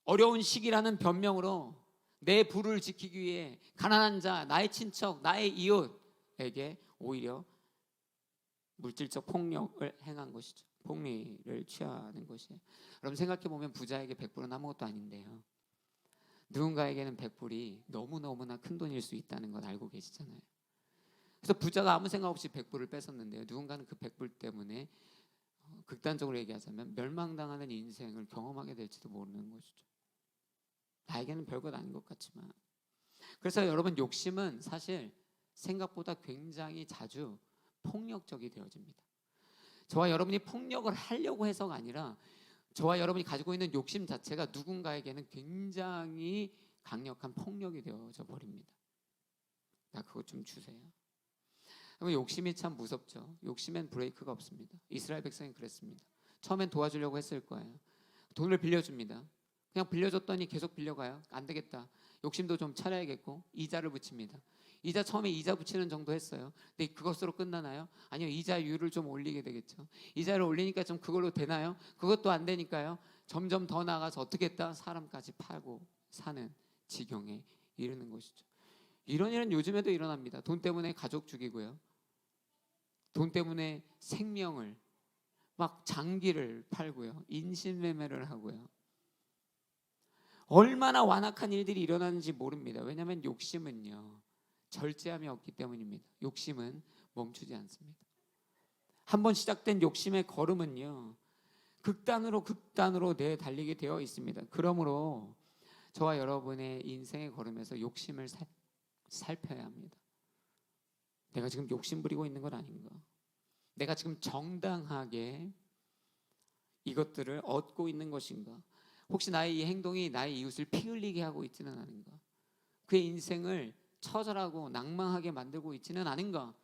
어려운 시기라는 변명으로 내 부를 지키기 위해 가난한 자, 나의 친척, 나의 이웃에게 오히려 물질적 폭력을 행한 것이죠. 폭리를 취하는 것이에요. 여러분, 생각해보면 부자에게 100불은 아무것도 아닌데요, 누군가에게는 100불이 너무너무나 큰 돈일 수 있다는 걸 알고 계시잖아요. 그래서 부자가 아무 생각 없이 100불을 뺏었는데요, 누군가는 그 100불 때문에 극단적으로 얘기하자면 멸망당하는 인생을 경험하게 될지도 모르는 것이죠. 나에게는 별것 아닌 것 같지만. 그래서 여러분, 욕심은 사실 생각보다 굉장히 자주 폭력적이 되어집니다. 저와 여러분이 폭력을 하려고 해서가 아니라 저와 여러분이 가지고 있는 욕심 자체가 누군가에게는 굉장히 강력한 폭력이 되어져 버립니다. 나 그것 좀 주세요. 욕심이 참 무섭죠. 욕심엔 브레이크가 없습니다. 이스라엘 백성이 그랬습니다. 처음엔 도와주려고 했을 거예요. 돈을 빌려줍니다. 그냥 빌려줬더니 계속 빌려가요. 안 되겠다. 욕심도 좀 차려야겠고 이자를 붙입니다. 이자 처음에 이자 붙이는 정도 했어요. 근데 그것으로 끝나나요? 아니요, 이자율을 좀 올리게 되겠죠. 이자를 올리니까 좀 그걸로 되나요? 그것도 안 되니까요, 점점 더 나아가서 어떻게 했다? 사람까지 팔고 사는 지경에 이르는 것이죠. 이런 일은 요즘에도 일어납니다. 돈 때문에 가족 죽이고요, 돈 때문에 생명을, 막 장기를 팔고요, 인신매매를 하고요. 얼마나 완악한 일들이 일어나는지 모릅니다. 왜냐하면 욕심은요, 절제함이 없기 때문입니다. 욕심은 멈추지 않습니다. 한번 시작된 욕심의 걸음은요, 극단으로 내달리게 되어 있습니다. 그러므로 저와 여러분의 인생의 걸음에서 욕심을 살펴야 합니다. 내가 지금 욕심 부리고 있는 건 아닌가? 내가 지금 정당하게 이것들을 얻고 있는 것인가? 혹시 나의 이 행동이 나의 이웃을 피 흘리게 하고 있지는 않은가? 그의 인생을 처절하고 낭망하게 만들고 있지는 않은가?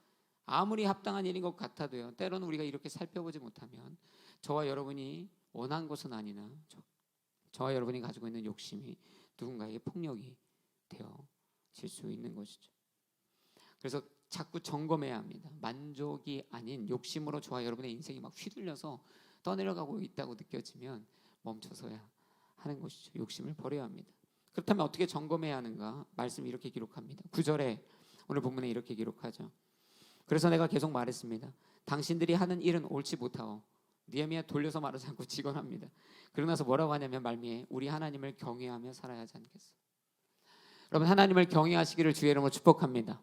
아무리 합당한 일인 것 같아도요, 때로는 우리가 이렇게 살펴보지 못하면 저와 여러분이 원한 것은 아니나 저와 여러분이 가지고 있는 욕심이 누군가에게 폭력이 되어질 수 있는 것이죠. 그래서 자꾸 점검해야 합니다. 만족이 아닌 욕심으로 저와 여러분의 인생이 막 휘둘려서 떠내려가고 있다고 느껴지면 멈춰서야 하는 것이죠. 욕심을 버려야 합니다. 그렇다면 어떻게 점검해야 하는가? 말씀이 이렇게 기록합니다. 9절에 오늘 본문에 이렇게 기록하죠. 그래서 내가 계속 말했습니다. 당신들이 하는 일은 옳지 못하오. 느헤미야 돌려서 말하지 않고 직언합니다. 그러고 나서 뭐라고 하냐면 말미에 우리 하나님을 경외하며 살아야 하지 않겠어. 여러분, 하나님을 경외하시기를 주의 이름으로 축복합니다.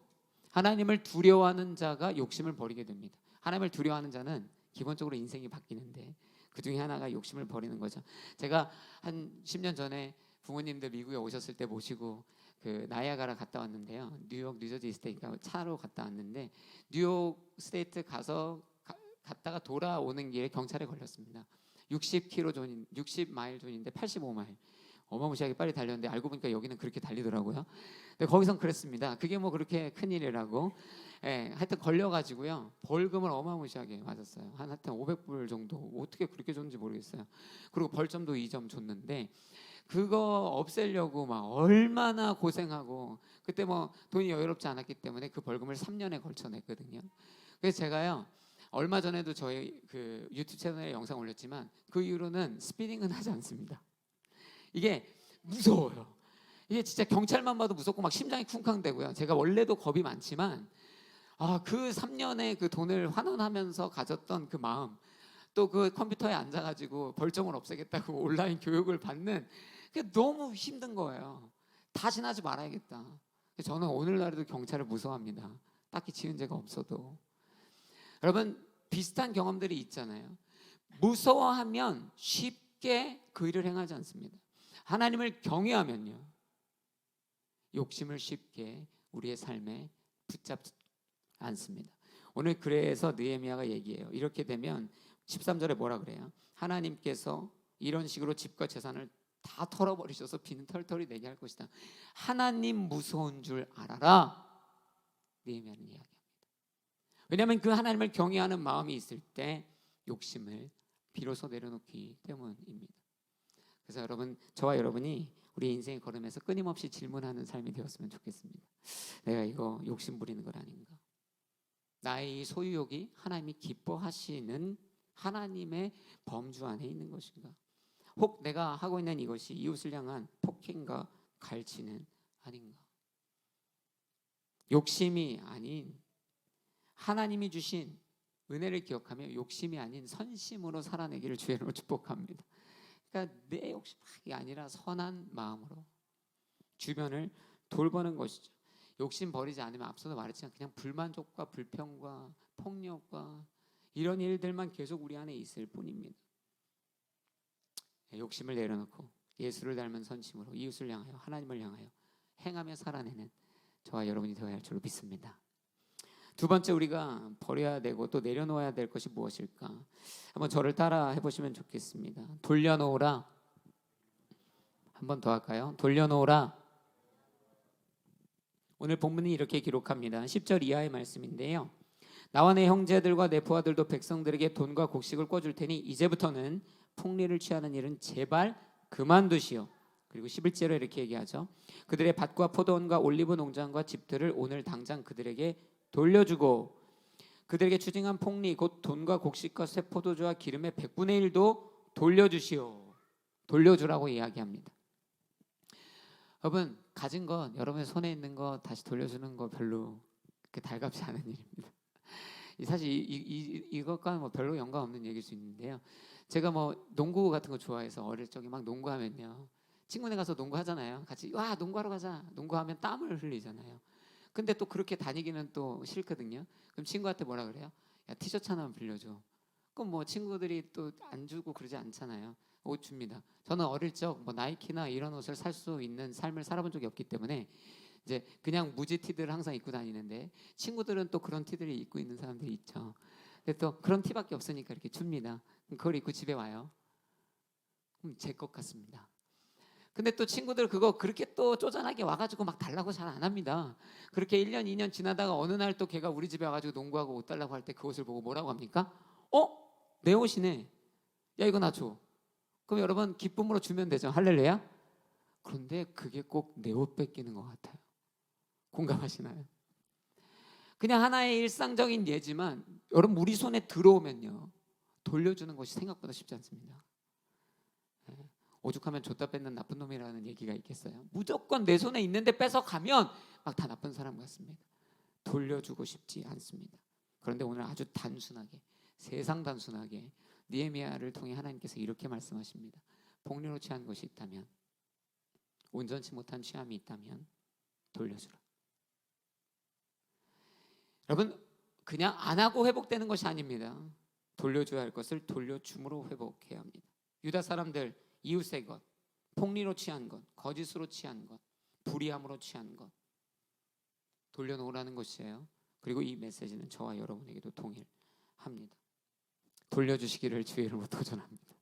하나님을 두려워하는 자가 욕심을 버리게 됩니다. 하나님을 두려워하는 자는 기본적으로 인생이 바뀌는데 그 중에 하나가 욕심을 버리는 거죠. 제가 한 10년 전에 부모님들 미국에 오셨을 때 모시고 그 나이아가라 갔다 왔는데요. 뉴욕 뉴저지 스테이트 차로 갔다 왔는데 뉴욕 스테이트 갔다가 돌아오는 길에 경찰에 걸렸습니다. 60마일 존인데 85마일. 어마무시하게 빨리 달렸는데 알고 보니까 여기는 그렇게 달리더라고요. 근데 거기선 그랬습니다. 그게 뭐 그렇게 큰일이라고. 하여튼 걸려가지고요. 벌금을 어마무시하게 맞았어요. 하여튼 500불 정도. 어떻게 그렇게 줬는지 모르겠어요. 그리고 벌점도 2점 줬는데 그거 없애려고 막 얼마나 고생하고 그때 뭐 돈이 여유롭지 않았기 때문에 그 벌금을 3년에 걸쳐 냈거든요. 그래서 제가요. 얼마 전에도 저희 그 유튜브 채널에 영상 올렸지만 그 이후로는 스피딩은 하지 않습니다. 이게 무서워요. 이게 진짜 경찰만 봐도 무섭고 막 심장이 쿵쾅대고요. 제가 원래도 겁이 많지만 그 3년의 그 돈을 환원하면서 가졌던 그 마음, 또 그 컴퓨터에 앉아가지고 벌점을 없애겠다고 온라인 교육을 받는 그게 너무 힘든 거예요. 다시는 하지 말아야겠다. 저는 오늘날에도 경찰을 무서워합니다. 딱히 지은 죄가 없어도. 여러분, 비슷한 경험들이 있잖아요. 무서워하면 쉽게 그 일을 행하지 않습니다. 하나님을 경외하면요, 욕심을 쉽게 우리의 삶에 붙잡지 않습니다. 오늘 그래서 느헤미야가 얘기해요. 이렇게 되면 13절에 뭐라 그래요? 하나님께서 이런 식으로 집과 재산을 다 털어버리셔서 비는 털털이 내게 할 것이다. 하나님 무서운 줄 알아라. 느헤미야는 이야기합니다. 왜냐하면 그 하나님을 경외하는 마음이 있을 때 욕심을 비로소 내려놓기 때문입니다. 그래서 여러분, 저와 여러분이 우리 인생의 걸음에서 끊임없이 질문하는 삶이 되었으면 좋겠습니다. 내가 이거 욕심 부리는 건 아닌가? 나의 이 소유욕이 하나님이 기뻐하시는 하나님의 범주 안에 있는 것인가? 혹 내가 하고 있는 이것이 이웃을 향한 폭행과 갈취는 아닌가? 욕심이 아닌 하나님이 주신 은혜를 기억하며 욕심이 아닌 선심으로 살아내기를 주의 이름으로 축복합니다. 그러니까 내 욕심이 아니라 선한 마음으로 주변을 돌보는 것이죠. 욕심 버리지 않으면 앞서도 말했지만 그냥 불만족과 불평과 폭력과 이런 일들만 계속 우리 안에 있을 뿐입니다. 욕심을 내려놓고 예수를 닮은 선심으로 이웃을 향하여 하나님을 향하여 행하며 살아내는 저와 여러분이 되어야 할 줄로 믿습니다. 두 번째, 우리가 버려야 되고 또 내려놓아야 될 것이 무엇일까? 한번 저를 따라 해보시면 좋겠습니다. 돌려놓으라. 한 번 더 할까요? 돌려놓으라. 오늘 본문이 이렇게 기록합니다. 10절 이하의 말씀인데요. 나와 내 형제들과 내 부하들도 백성들에게 돈과 곡식을 꿔줄 테니 이제부터는 폭리를 취하는 일은 제발 그만두시오. 그리고 11절에 이렇게 얘기하죠. 그들의 밭과 포도원과 올리브 농장과 집들을 오늘 당장 그들에게 돌려주고 그들에게 추징한 폭리 곧 돈과 곡식과 새 포도주와 기름의 100분의 1도 돌려주시오. 돌려주라고 이야기합니다. 여러분, 가진 것, 여러분의 손에 있는 거 다시 돌려주는 거 별로 그렇게 달갑지 않은 일입니다. 사실 이것과는 뭐 별로 연관 없는 얘기일 수 있는데요. 제가 뭐 농구 같은 거 좋아해서 어릴 적에 막 농구하면요, 친구네 가서 농구하잖아요. 같이 와 농구하러 가자. 농구하면 땀을 흘리잖아요. 근데 또 그렇게 다니기는 또 싫거든요. 그럼 친구한테 뭐라 그래요? 야, 티셔츠 하나만 빌려줘. 그럼 뭐 친구들이 또 안 주고 그러지 않잖아요. 옷 줍니다. 저는 어릴 적 뭐 나이키나 이런 옷을 살 수 있는 삶을 살아본 적이 없기 때문에 이제 그냥 무지 티들을 항상 입고 다니는데 친구들은 또 그런 티들을 입고 있는 사람들이 있죠. 근데 또 그런 티밖에 없으니까 이렇게 줍니다. 그럼 그걸 입고 집에 와요. 그럼 제 것 같습니다. 근데 또 친구들 그거 그렇게 또 쪼잔하게 와가지고 막 달라고 잘 안 합니다. 그렇게 1년 2년 지나다가 어느 날 또 걔가 우리 집에 와가지고 농구하고 옷 달라고 할 때 그 옷을 보고 뭐라고 합니까? 내 옷이네. 야 이거 나 줘. 그럼 여러분 기쁨으로 주면 되죠. 할렐루야. 그런데 그게 꼭 내 옷 뺏기는 것 같아요. 공감하시나요? 그냥 하나의 일상적인 예지만 여러분 우리 손에 들어오면요 돌려주는 것이 생각보다 쉽지 않습니다. 오죽하면 줬다 뺏는 나쁜 놈이라는 얘기가 있겠어요. 무조건 내 손에 있는데 뺏어가면 막 다 나쁜 사람 같습니다. 돌려주고 싶지 않습니다. 그런데 오늘 아주 단순하게, 세상 단순하게 느헤미야를 통해 하나님께서 이렇게 말씀하십니다. 폭리로 취한 것이 있다면, 온전치 못한 취함이 있다면 돌려주라. 여러분 그냥 안 하고 회복되는 것이 아닙니다. 돌려줘야 할 것을 돌려줌으로 회복해야 합니다. 유다 사람들 이웃의 것, 폭리로 취한 것, 거짓으로 취한 것, 불의함으로 취한 것 돌려놓으라는 것이에요. 그리고 이 메시지는 저와 여러분에게도 동일합니다. 돌려주시기를 주의 이름으로 도전합니다.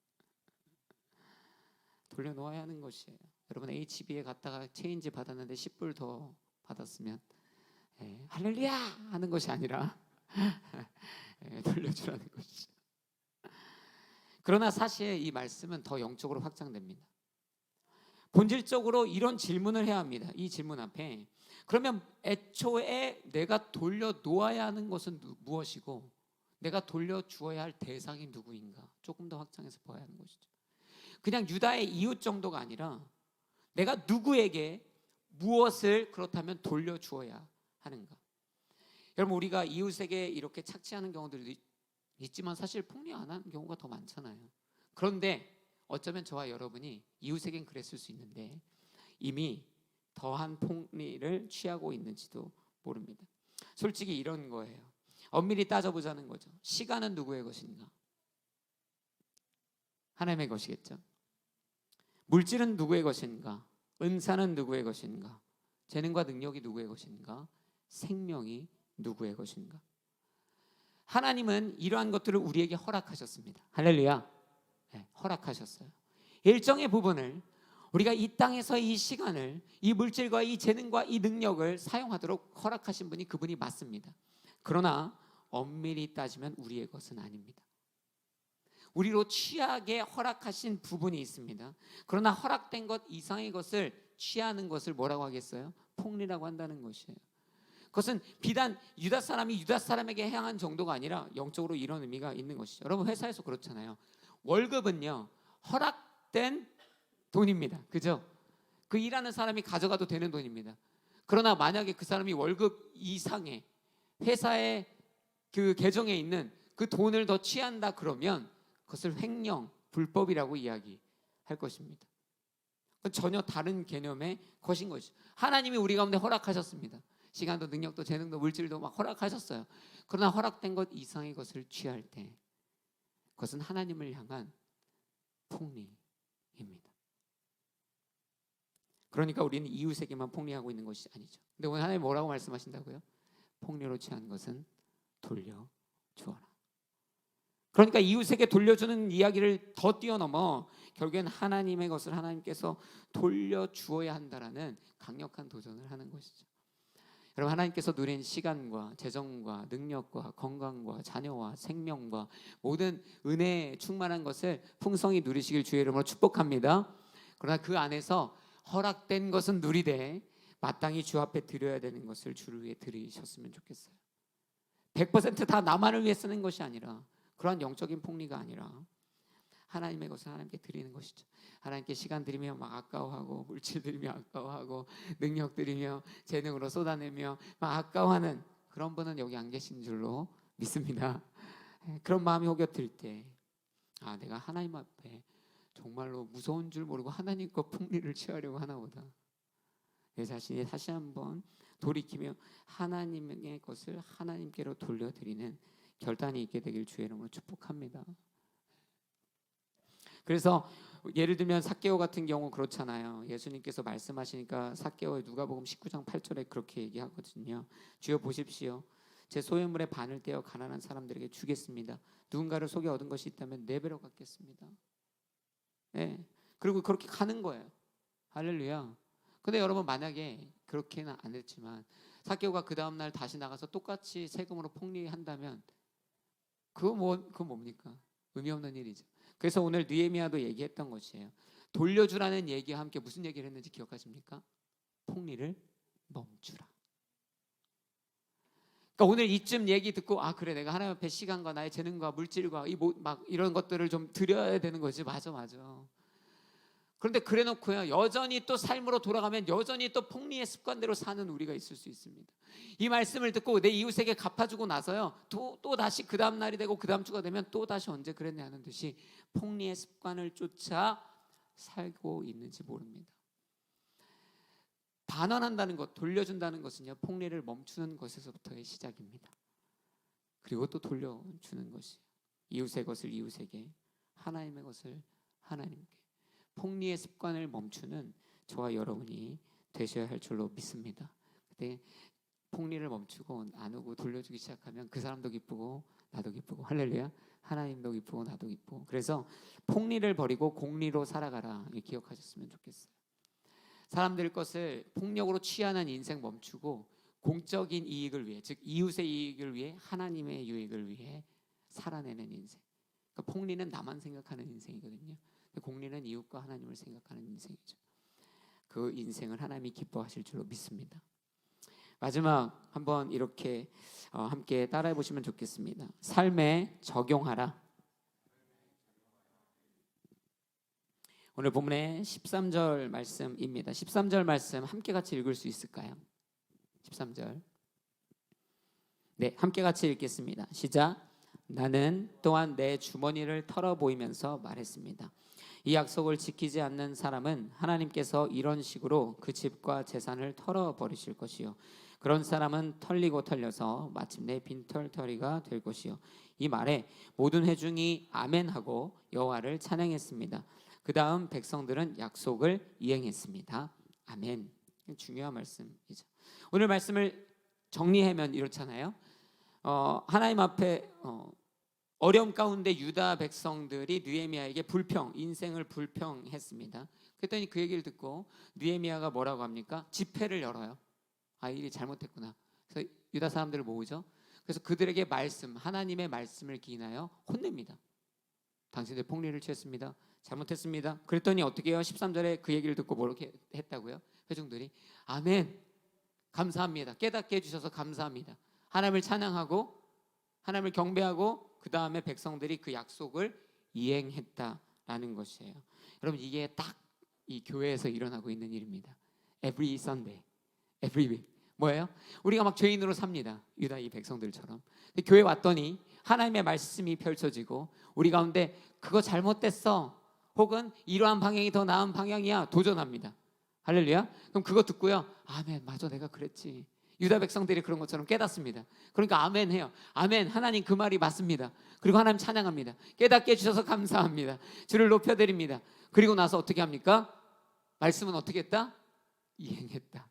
돌려놓아야 하는 것이에요. 여러분 HB에 갔다가 체인지 받았는데 10불 더 받았으면 할렐루야 하는 것이 아니라 돌려주라는 것이죠. 그러나 사실 이 말씀은 더 영적으로 확장됩니다. 본질적으로 이런 질문을 해야 합니다. 이 질문 앞에 그러면 애초에 내가 돌려놓아야 하는 것은 무엇이고 내가 돌려주어야 할 대상이 누구인가 조금 더 확장해서 봐야 하는 것이죠. 그냥 유다의 이웃 정도가 아니라 내가 누구에게 무엇을 그렇다면 돌려주어야 하는가. 여러분 우리가 이웃에게 이렇게 착취하는 경우들도 있지만 사실 폭리 안 하는 경우가 더 많잖아요. 그런데 어쩌면 저와 여러분이 이웃에겐 그랬을 수 있는데 이미 더한 폭리를 취하고 있는지도 모릅니다. 솔직히 이런 거예요. 엄밀히 따져보자는 거죠. 시간은 누구의 것인가? 하나님의 것이겠죠. 물질은 누구의 것인가? 은사는 누구의 것인가? 재능과 능력이 누구의 것인가? 생명이 누구의 것인가? 하나님은 이러한 것들을 우리에게 허락하셨습니다. 할렐루야. 네, 허락하셨어요. 일정의 부분을 우리가 이 땅에서 이 시간을 이 물질과 이 재능과 이 능력을 사용하도록 허락하신 분이 그분이 맞습니다. 그러나 엄밀히 따지면 우리의 것은 아닙니다. 우리로 취하게 허락하신 부분이 있습니다. 그러나 허락된 것 이상의 것을 취하는 것을 뭐라고 하겠어요? 폭리라고 한다는 것이에요. 그것은 비단 유다 사람이 유다 사람에게 행한 정도가 아니라 영적으로 이런 의미가 있는 것이죠. 여러분 회사에서 그렇잖아요. 월급은요 허락된 돈입니다. 그죠? 그 일하는 사람이 가져가도 되는 돈입니다. 그러나 만약에 그 사람이 월급 이상의 회사의 그 계정에 있는 그 돈을 더 취한다 그러면 그것을 횡령, 불법이라고 이야기할 것입니다. 그건 전혀 다른 개념의 것인 것이죠. 하나님이 우리 가운데 허락하셨습니다. 시간도 능력도 재능도 물질도 막 허락하셨어요. 그러나 허락된 것 이상의 것을 취할 때 그것은 하나님을 향한 폭리입니다. 그러니까 우리는 이웃에게만 폭리하고 있는 것이 아니죠. 근데 오늘 하나님 뭐라고 말씀하신다고요? 폭리로 취한 것은 돌려주어라. 그러니까 이웃에게 돌려주는 이야기를 더 뛰어넘어 결국엔 하나님의 것을 하나님께서 돌려주어야 한다라는 강력한 도전을 하는 것이죠. 여러분 하나님께서 누린 시간과 재정과 능력과 건강과 자녀와 생명과 모든 은혜에 충만한 것을 풍성히 누리시길 주의 이름으로 축복합니다. 그러나 그 안에서 허락된 것은 누리되 마땅히 주 앞에 드려야 되는 것을 주를 위해 드리셨으면 좋겠어요. 100% 다 나만을 위해 쓰는 것이 아니라 그러한 영적인 폭리가 아니라 하나님의 것을 하나님께 드리는 것이죠. 하나님께 시간 드리며 막 아까워하고 물질 드리며 아까워하고 능력 드리며 재능으로 쏟아내며 막 아까워하는 그런 분은 여기 안 계신 줄로 믿습니다. 그런 마음이 혹여들 때 내가 하나님 앞에 정말로 무서운 줄 모르고 하나님 것 폭리를 취하려고 하나 보다. 내 자신이 다시 한번 돌이키며 하나님의 것을 하나님께로 돌려드리는 결단이 있게 되길 주의 이름으로 축복합니다. 그래서 예를 들면 삭개오 같은 경우 그렇잖아요. 예수님께서 말씀하시니까 삭개오의 누가복음 19장 8절에 그렇게 얘기하거든요. 주여 보십시오. 제 소유물의 반을 떼어 가난한 사람들에게 주겠습니다. 누군가를 속여 얻은 것이 있다면 4배로 갚겠습니다. 네. 그리고 그렇게 가는 거예요. 할렐루야. 근데 여러분 만약에 그렇게는 안 했지만 삭개오가 그 다음날 다시 나가서 똑같이 세금으로 폭리한다면 그거 뭡니까? 의미 없는 일이죠. 그래서 오늘 느헤미야도 얘기했던 것이에요. 돌려주라는 얘기와 함께 무슨 얘기를 했는지 기억하십니까? 폭리를 멈추라. 그러니까 오늘 이쯤 얘기 듣고 아 그래 내가 하나님 앞에 시간과 나의 재능과 물질과 막 이런 것들을 좀 드려야 되는 거지. 맞아. 그런데 그래놓고요 여전히 또 삶으로 돌아가면 여전히 또 폭리의 습관대로 사는 우리가 있을 수 있습니다. 이 말씀을 듣고 내 이웃에게 갚아주고 나서요 또 다시 그 다음 날이 되고 그 다음 주가 되면 또 다시 언제 그랬냐 하는 듯이 폭리의 습관을 쫓아 살고 있는지 모릅니다. 반환한다는 것, 돌려준다는 것은요 폭리를 멈추는 것에서부터의 시작입니다. 그리고 또 돌려주는 것이 이웃의 것을 이웃에게, 하나님의 것을 하나님께. 폭리의 습관을 멈추는 저와 여러분이 되셔야 할 줄로 믿습니다. 그때 폭리를 멈추고 나누고 돌려주기 시작하면 그 사람도 기쁘고 나도 기쁘고 할렐루야, 하나님도 기쁘고 나도 기쁘고. 그래서 폭리를 버리고 공리로 살아가라, 기억하셨으면 좋겠어요. 사람들 것을 폭력으로 취하는 인생 멈추고 공적인 이익을 위해, 즉 이웃의 이익을 위해, 하나님의 유익을 위해 살아내는 인생. 그러니까 폭리는 나만 생각하는 인생이거든요. 공리는 이웃과 하나님을 생각하는 인생이죠. 그 인생을 하나님이 기뻐하실 줄로 믿습니다. 마지막 한번 이렇게 함께 따라해 보시면 좋겠습니다. 삶에 적용하라. 오늘 본문의 13절 말씀입니다. 13절 말씀 함께 같이 읽을 수 있을까요? 13절. 네, 함께 같이 읽겠습니다. 시작. 나는 또한 내 주머니를 털어 보이면서 말했습니다. 이 약속을 지키지 않는 사람은 하나님께서 이런 식으로 그 집과 재산을 털어버리실 것이요, 그런 사람은 털리고 털려서 마침내 빈털터리가 될 것이요. 이 말에 모든 회중이 아멘하고 여호와를 찬양했습니다. 그 다음 백성들은 약속을 이행했습니다. 아멘. 중요한 말씀이죠. 오늘 말씀을 정리하면 이렇잖아요. 하나님 앞에 어려움 가운데 유다 백성들이 느헤미야에게 인생을 불평했습니다. 그랬더니 그 얘기를 듣고 느헤미야가 뭐라고 합니까? 집회를 열어요. 아, 일이 잘못했구나. 그래서 유다 사람들을 모으죠. 그래서 그들에게 하나님의 말씀을 기인하여 혼냅니다. 당신들 폭리를 취했습니다. 잘못했습니다. 그랬더니 어떻게 해요? 13절에 그 얘기를 듣고 뭐렇게 했다고요? 회중들이 아멘, 감사합니다. 깨닫게 해주셔서 감사합니다. 하나님을 찬양하고 하나님을 경배하고 그 다음에 백성들이 그 약속을 이행했다라는 것이에요. 여러분, 이게 딱 이 교회에서 일어나고 있는 일입니다. Every Sunday, every week. 뭐예요? 우리가 막 죄인으로 삽니다. 유다 이 백성들처럼. 근데 교회 왔더니 하나님의 말씀이 펼쳐지고 우리 가운데 그거 잘못됐어, 혹은 이러한 방향이 더 나은 방향이야, 도전합니다. 할렐루야. 그럼 그거 듣고요, 아멘, 맞아, 내가 그랬지. 유다 백성들이 그런 것처럼 깨닫습니다. 그러니까 아멘 해요. 아멘, 하나님 그 말이 맞습니다. 그리고 하나님 찬양합니다. 깨닫게 해주셔서 감사합니다. 주를 높여드립니다. 그리고 나서 어떻게 합니까? 말씀은 어떻게 했다? 이행했다.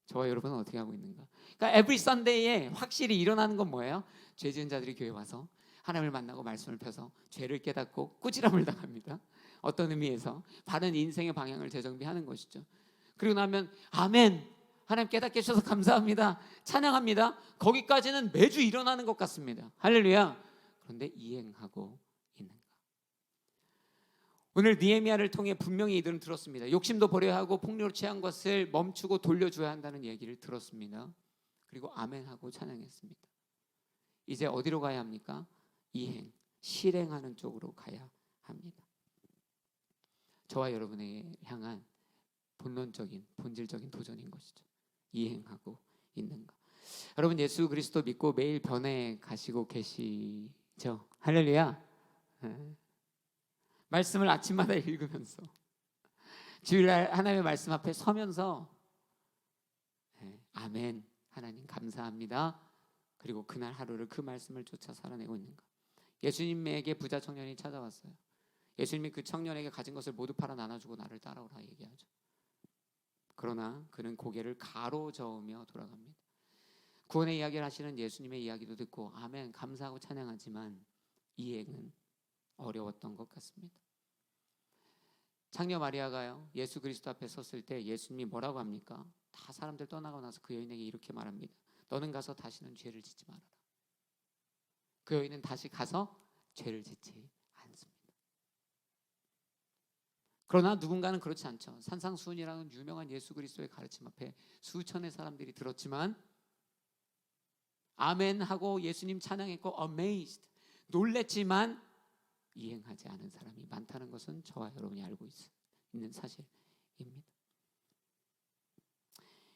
저와 여러분은 어떻게 하고 있는가? 그러니까 every Sunday에 확실히 일어나는 건 뭐예요? 죄 지은 자들이 교회 와서 하나님을 만나고 말씀을 펴서 죄를 깨닫고 꾸지람을 당합니다. 어떤 의미에서 바른 인생의 방향을 재정비하는 것이죠. 그리고 나면 아멘, 하나님 깨닫게 해주셔서 감사합니다, 찬양합니다. 거기까지는 매주 일어나는 것 같습니다. 할렐루야. 그런데 이행하고 있는가? 오늘 느헤미야를 통해 분명히 이들은 들었습니다. 욕심도 버려야 하고 폭력으로 취한 것을 멈추고 돌려줘야 한다는 얘기를 들었습니다. 그리고 아멘하고 찬양했습니다. 이제 어디로 가야 합니까? 실행하는 쪽으로 가야 합니다. 저와 여러분에게 향한 본질적인 도전인 것이죠. 이행하고 있는가? 여러분, 예수 그리스도 믿고 매일 변해 가시고 계시죠? 할렐루야. 말씀을 아침마다 읽으면서 주일날 하나님의 말씀 앞에 서면서 아멘, 하나님 감사합니다. 그리고 그날 하루를 그 말씀을 쫓아 살아내고 있는가? 예수님에게 부자 청년이 찾아왔어요. 예수님이 그 청년에게 가진 것을 모두 팔아 나눠주고 나를 따라오라 얘기하죠. 그러나 그는 고개를 가로저으며 돌아갑니다. 구원의 이야기를 하시는 예수님의 이야기도 듣고 아멘, 감사하고 찬양하지만 이행은 어려웠던 것 같습니다. 창녀 마리아가요, 예수 그리스도 앞에 섰을 때 예수님이 뭐라고 합니까? 다 사람들 떠나고 나서 그 여인에게 이렇게 말합니다. 너는 가서 다시는 죄를 짓지 말아라. 그 여인은 다시 가서 죄를 짓지 않습니다. 그러나 누군가는 그렇지 않죠. 산상수훈이라는 유명한 예수 그리스도의 가르침 앞에 수천의 사람들이 들었지만 아멘 하고 예수님 찬양했고 amazed, 놀랬지만 이행하지 않은 사람이 많다는 것은 저와 여러분이 알고 있는 사실입니다.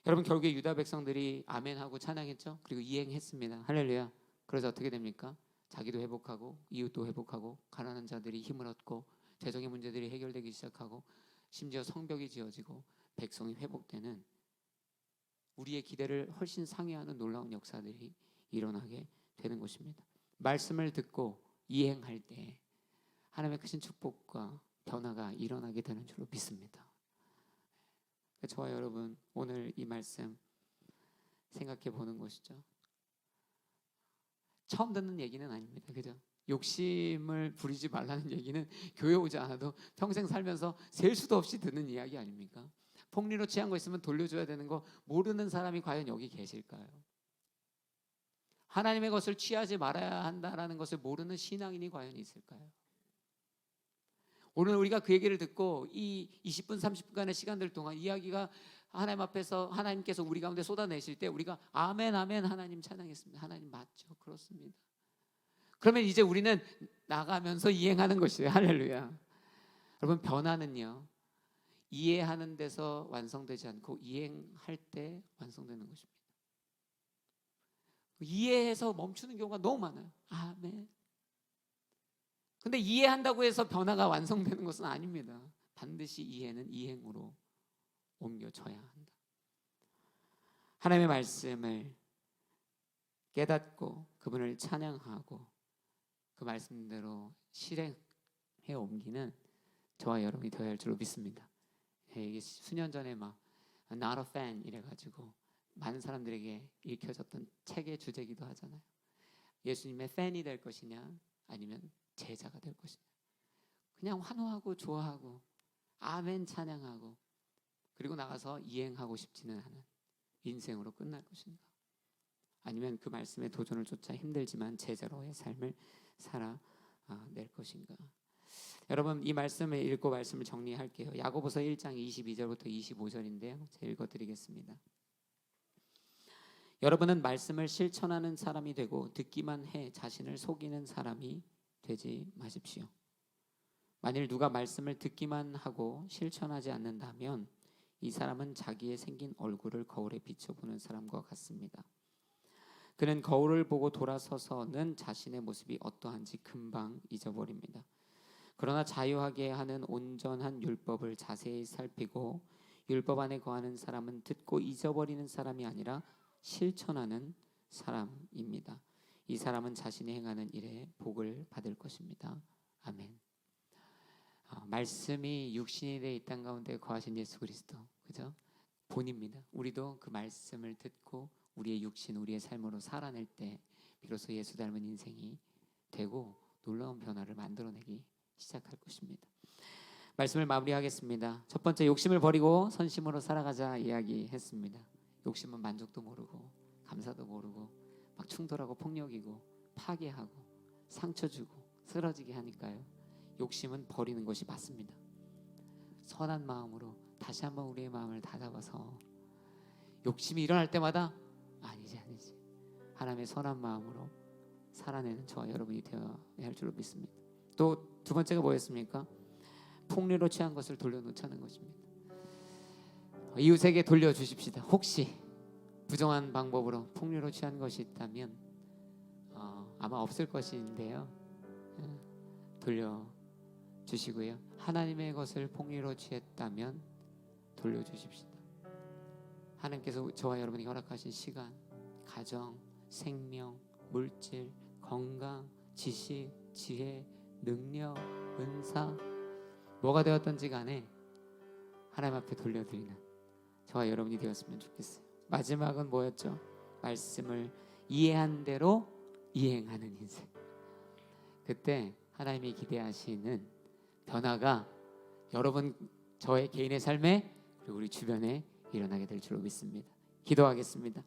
여러분, 결국에 유다 백성들이 아멘하고 찬양했죠. 그리고 이행했습니다. 할렐루야. 그래서 어떻게 됩니까? 자기도 회복하고 이웃도 회복하고 가난한 자들이 힘을 얻고 재정의 문제들이 해결되기 시작하고 심지어 성벽이 지어지고 백성이 회복되는, 우리의 기대를 훨씬 상회하는 놀라운 역사들이 일어나게 되는 것입니다. 말씀을 듣고 이행할 때 하나님의 크신 축복과 변화가 일어나게 되는 줄로 믿습니다. 저와 여러분, 오늘 이 말씀 생각해 보는 것이죠. 처음 듣는 얘기는 아닙니다. 그죠? 욕심을 부리지 말라는 얘기는 교회 오지 않아도 평생 살면서 셀 수도 없이 듣는 이야기 아닙니까? 폭리로 취한 거 있으면 돌려줘야 되는 거 모르는 사람이 과연 여기 계실까요? 하나님의 것을 취하지 말아야 한다라는 것을 모르는 신앙인이 과연 있을까요? 오늘 우리가 그 얘기를 듣고 이 20분 30분간의 시간들 동안 이야기가 하나님 앞에서 하나님께서 우리 가운데 쏟아내실 때 우리가 아멘 아멘 하나님 찬양했습니다. 하나님 맞죠? 그렇습니다. 그러면 이제 우리는 나가면서 이행하는 것이에요. 할렐루야. 여러분, 변화는요, 이해하는 데서 완성되지 않고 이행할 때 완성되는 것입니다. 이해해서 멈추는 경우가 너무 많아요. 아멘. 근데 이해한다고 해서 변화가 완성되는 것은 아닙니다. 반드시 이해는 이행으로 옮겨져야 한다. 하나님의 말씀을 깨닫고 그분을 찬양하고 그 말씀대로 실행해 옮기는 저와 여러분이 되어야 할 줄로 믿습니다. 이게 수년 전에 막 Not a fan 이래가지고 많은 사람들에게 읽혀졌던 책의 주제기도 하잖아요. 예수님의 팬이 될 것이냐 아니면 제자가 될 것이냐. 그냥 환호하고 좋아하고 아멘 찬양하고 그리고 나가서 이행하고 싶지는 않은 인생으로 끝날 것인가, 아니면 그 말씀의 도전을 쫓아 힘들지만 제자로의 삶을 살아낼 것인가. 여러분, 이 말씀을 읽고 말씀을 정리할게요. 야고보서 1장 22절부터 25절인데요. 제가 읽어드리겠습니다. 여러분은 말씀을 실천하는 사람이 되고 듣기만 해 자신을 속이는 사람이 되지 마십시오. 만일 누가 말씀을 듣기만 하고 실천하지 않는다면 이 사람은 자기의 생긴 얼굴을 거울에 비춰보는 사람과 같습니다. 그는 거울을 보고 돌아서서는 자신의 모습이 어떠한지 금방 잊어버립니다. 그러나 자유하게 하는 온전한 율법을 자세히 살피고 율법 안에 거하는 사람은 듣고 잊어버리는 사람이 아니라 실천하는 사람입니다. 이 사람은 자신이 행하는 일에 복을 받을 것입니다. 아멘. 말씀이 육신이 되어 이 땅 가운데 거하신 예수 그리스도, 그죠? 본입니다. 우리도 그 말씀을 듣고 우리의 육신, 우리의 삶으로 살아낼 때 비로소 예수 닮은 인생이 되고 놀라운 변화를 만들어내기 시작할 것입니다. 말씀을 마무리하겠습니다. 첫 번째, 욕심을 버리고 선심으로 살아가자 이야기했습니다. 욕심은 만족도 모르고 감사도 모르고 막 충돌하고 폭력이고 파괴하고 상처 주고 쓰러지게 하니까요. 욕심은 버리는 것이 맞습니다. 선한 마음으로 다시 한번 우리의 마음을 다잡아서 욕심이 일어날 때마다 아니지 하나님의 선한 마음으로 살아내는 저와 여러분이 되어야 할 줄로 믿습니다. 또 두 번째가 뭐였습니까? 폭리로 취한 것을 돌려놓자는 것입니다. 이웃에게 돌려주십시다. 혹시 부정한 방법으로 폭리로 취한 것이 있다면 아마 없을 것인데요, 돌려주시고요. 하나님의 것을 폭리로 취했다면 돌려주십시다. 하나님께서 저와 여러분이 허락하신 시간, 가정, 생명, 물질, 건강, 지식, 지혜, 능력, 은사, 뭐가 되었던지 간에 하나님 앞에 돌려드리는 저와 여러분이 되었으면 좋겠어요. 마지막은 뭐였죠? 말씀을 이해한 대로 이행하는 인생. 그때 하나님이 기대하시는 변화가 여러분, 저의 개인의 삶에 그리고 우리 주변에 일어나게 될 줄로 믿습니다. 기도하겠습니다.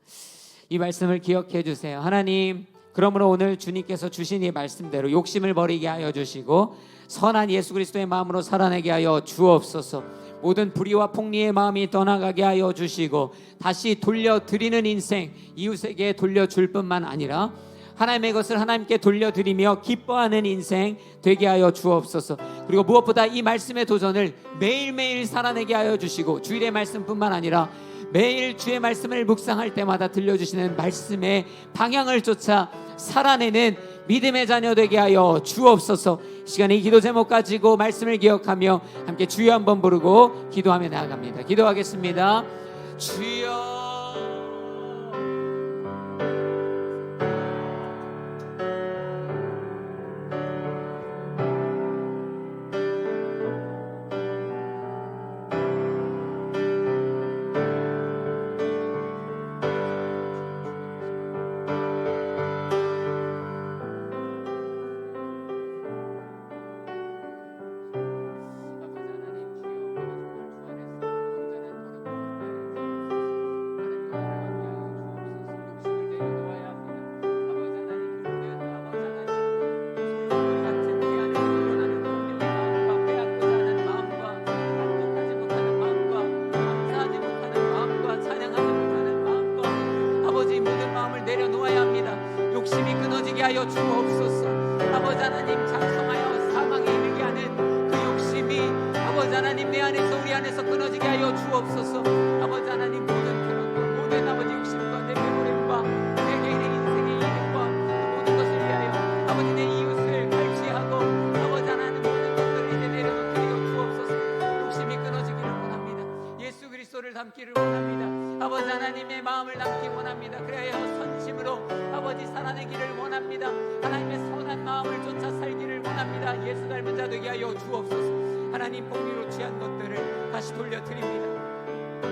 이 말씀을 기억해 주세요. 하나님, 그러므로 오늘 주님께서 주신 이 말씀대로 욕심을 버리게 하여 주시고 선한 예수 그리스도의 마음으로 살아내게 하여 주옵소서. 모든 불의와 폭리의 마음이 떠나가게 하여 주시고 다시 돌려드리는 인생 이웃에게 돌려줄 뿐만 아니라 하나님의 것을 하나님께 돌려드리며 기뻐하는 인생 되게 하여 주옵소서. 그리고 무엇보다 이 말씀의 도전을 매일매일 살아내게 하여 주시고 주일의 말씀뿐만 아니라 매일 주의 말씀을 묵상할 때마다 들려주시는 말씀의 방향을 쫓아 살아내는 믿음의 자녀 되게 하여 주옵소서. 시간에 이 기도 제목 가지고 말씀을 기억하며 함께 주여 한번 부르고 기도하며 나아갑니다. 기도하겠습니다. 주여. 욕심이 끊어지게 하여 주옵소서. 아버지 하나님, 장성하여 사망에 이르게 하는 그 욕심이 아버지 하나님 내 안에서 우리 안에서 끊어지게 하여 주옵소서. 아버지 하나님, 모든 괴로움, 모든 아버지 욕심과 내 배부름과 내 개인의 인생의 이익과 그 모든 것을 위하여 아버지 내 이웃을 갈취하고 아버지 하나님 모든 것들을 이제 내려놓게 하여 주옵소서. 욕심이 끊어지기를 원합니다. 예수 그리스도를 닮기를 원합니다. 아버지 하나님의 마음을 담기 원합니다. 그래야 선심으로 아버지 살아내기를 원합니다. 하나님의 선한 마음을 쫓아 살기를 원합니다. 예수 닮은 자 되게 하여 주옵소서. 하나님, 복리로 취한 것들을 다시 돌려드립니다.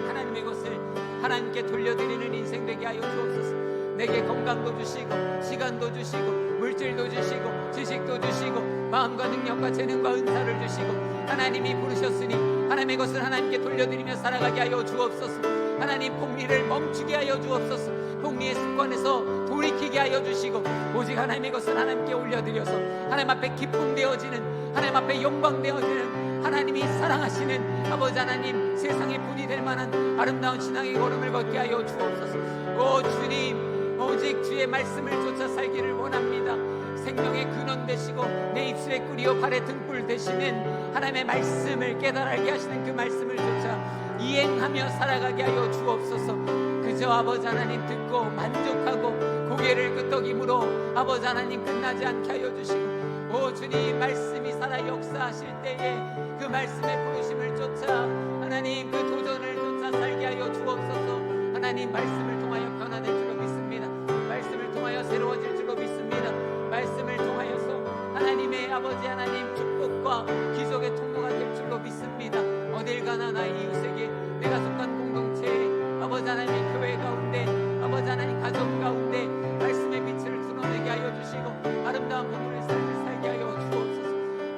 하나님의 것을 하나님께 돌려드리는 인생 되게 하여 주옵소서. 내게 건강도 주시고 시간도 주시고 물질도 주시고 지식도 주시고 마음과 능력과 재능과 은사를 주시고 하나님이 부르셨으니 하나님의 것을 하나님께 돌려드리며 살아가게 하여 주옵소서. 하나님, 폭리를 멈추게 하여 주옵소서. 폭리의 습관에서 돌이키게 하여 주시고 오직 하나님의 것을 하나님께 올려드려서 하나님 앞에 기쁨 되어지는, 하나님 앞에 영광 되어지는, 하나님이 사랑하시는 아버지 하나님, 세상의 분이 될 만한 아름다운 신앙의 걸음을 걷게 하여 주옵소서. 오 주님, 오직 주의 말씀을 쫓아 살기를 원합니다. 생명의 근원 되시고 내 입술에 꿀이요 발에 등불 되시는 하나님의 말씀을 깨달게 하시는 그 말씀을 쫓아 이행하며 살아가게 하여 주옵소서. 그저 아버지 하나님 듣고 만족하고 고개를 끄덕임으로 아버지 하나님 끝나지 않게 하여 주시고 오 주님, 말씀이 살아 역사하실 때에 그 말씀의 부르심을 쫓아 하나님 그 도전을 쫓아 살게 하여 주옵소서. 하나님, 말씀을 통하여 변화될 줄로 믿습니다. 말씀을 통하여 새로워질 줄로 믿습니다. 말씀을 통하여서 하나님의 아버지 하나님 축복과 기적의 통로가 될 줄로 믿습니다. 어딜 가나 나의 이웃에게 내가 속한 공동체에 아버지 하나님의 교회 가운데 아버지 하나님 가정 가운데 말씀의 빛을 드러내게 하여 주시고 아름다운 본문의 삶을 살게 하여 주옵소서.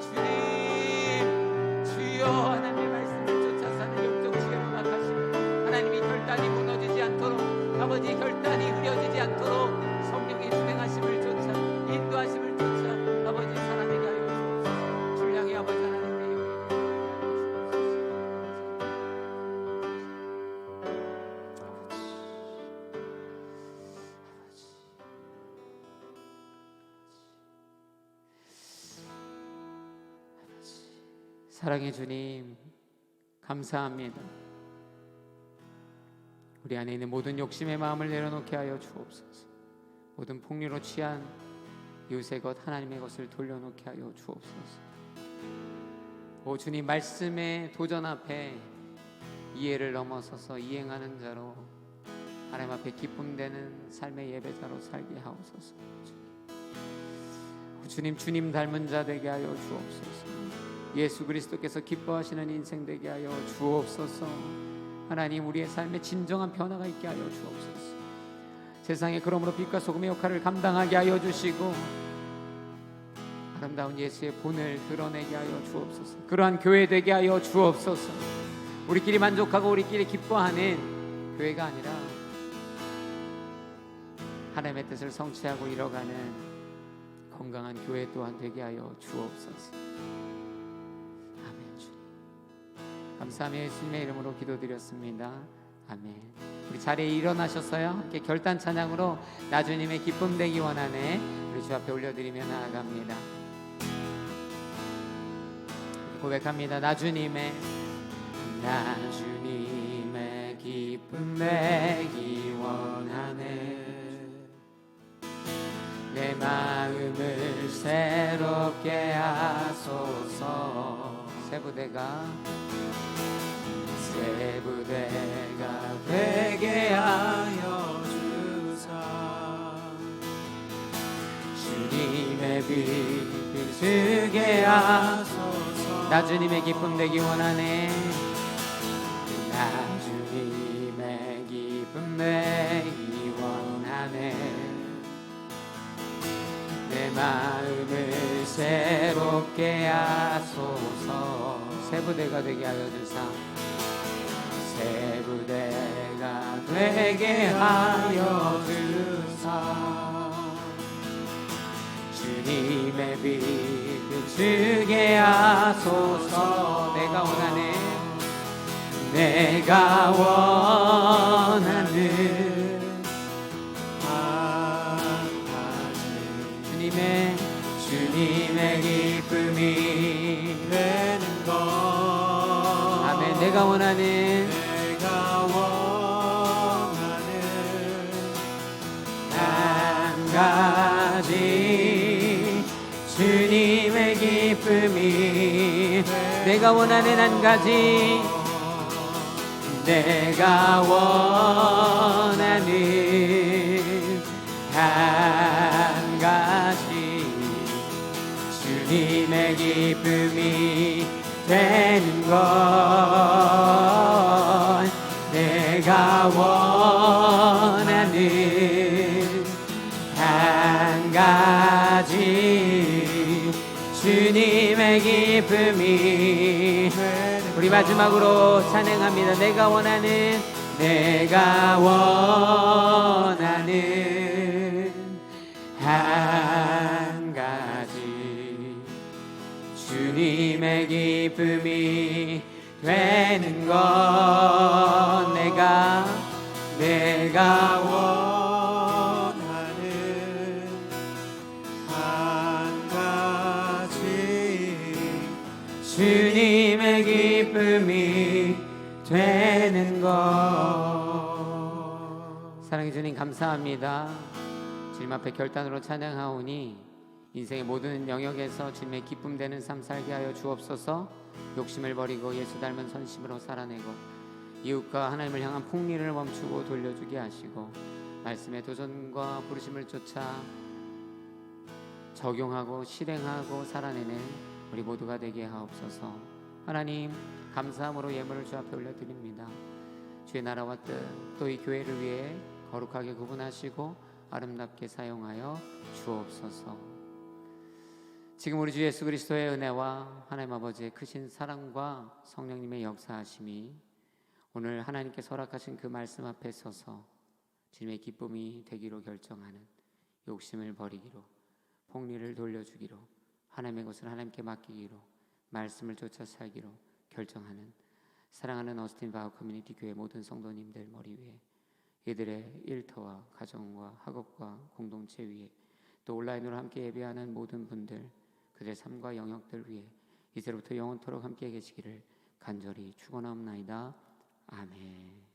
주님, 주여, 하나님의 말씀을 쫓아 사는 영적 지혜로 나가시고 하나님이 결단이 무너지지 않도록 아버지 결단이 흐려지지 않도록 성령의 주행하심을 쫓아 인도하심을 쫓아 아버지 살아내게 하여 주옵소서. 주량의 아버지 하나님 내 영에 사랑의 주님, 감사합니다. 우리 안에 있는 모든 욕심의 마음을 내려놓게 하여 주옵소서. 모든 폭리로 취한 이웃의 것, 하나님의 것을 돌려놓게 하여 주옵소서. 오 주님, 말씀의 도전 앞에 이해를 넘어서서 이행하는 자로 하나님 앞에 기쁨되는 삶의 예배자로 살게 하옵소서. 오 주님, 주님 닮은 자 되게 하여 주옵소서. 예수 그리스도께서 기뻐하시는 인생 되게 하여 주옵소서. 하나님, 우리의 삶에 진정한 변화가 있게 하여 주옵소서. 세상에 그러므로 빛과 소금의 역할을 감당하게 하여 주시고 아름다운 예수의 본을 드러내게 하여 주옵소서. 그러한 교회 되게 하여 주옵소서. 우리끼리 만족하고 우리끼리 기뻐하는 교회가 아니라 하나님의 뜻을 성취하고 이뤄가는 건강한 교회 또한 되게 하여 주옵소서. 아멘. 주님 감사하며 예수님의 이름으로 기도드렸습니다. 아멘. 우리 자리에 일어나셨어요? 함께 결단 찬양으로 나 주님의 기쁨 되기 원하네 우리 주 앞에 올려드리며 나아갑니다. 고백합니다. 나 주님의 기쁨 되기 원하네 내 마음을 새롭게 하소서 새 부대가 되게 하여 주사 주님의 빛 비추게 하소서 나 주님의 기쁨 되기 원하네 나 주님의 기쁨 되기 원하네 내 마음을 새롭게 하소서 새 부대가 되게 하여 주사 새 부대가 되게 하여 주사 주님의 빛 비추게 하소서 내가 원하는 한 가지 주님의 기쁨이 되는 것 아멘 내가 원하는 한 가지 주님의 기쁨이 내가 원하는 한 가지 내가 원하는 한 가지 주님의 기쁨이 되는 것 내가 원하는 한 가지 주님의 기쁨이 우리 마지막으로 찬양합니다. 내가 원하는 한 가지 주님의 기쁨이 되는 것 내가 원하는 한 가지 주님의 기쁨이 되는 것 사랑해 주님 감사합니다. 주님 앞에 결단으로 찬양하오니 인생의 모든 영역에서 주님의 기쁨 되는 삶 살게 하여 주옵소서. 욕심을 버리고 예수 닮은 선심으로 살아내고 이웃과 하나님을 향한 풍리를 멈추고 돌려주게 하시고 말씀의 도전과 부르심을 쫓아 적용하고 실행하고 살아내는 우리 모두가 되게 하옵소서. 하나님 감사함으로 예물을 주 앞에 올려드립니다. 주의 나라와 뜻 또 이 교회를 위해 거룩하게 구분하시고 아름답게 사용하여 주옵소서. 지금 우리 주 예수 그리스도의 은혜와 하나님 아버지의 크신 사랑과 성령님의 역사하심이 오늘 하나님께서 허락하신 그 말씀 앞에 서서 주님의 기쁨이 되기로 결정하는 욕심을 버리기로 폭리를 돌려주기로 하나님의 것을 하나님께 맡기기로 말씀을 쫓아 살기로 결정하는 사랑하는 어스틴 바우 커뮤니티 교회 모든 성도님들 머리 위에 이들의 일터와 가정과 학업과 공동체 위에 또 온라인으로 함께 예배하는 모든 분들 그들의 삶과 영역들 위해 이제부터 영원토록 함께 계시기를 간절히 축원하옵나이다. 아멘.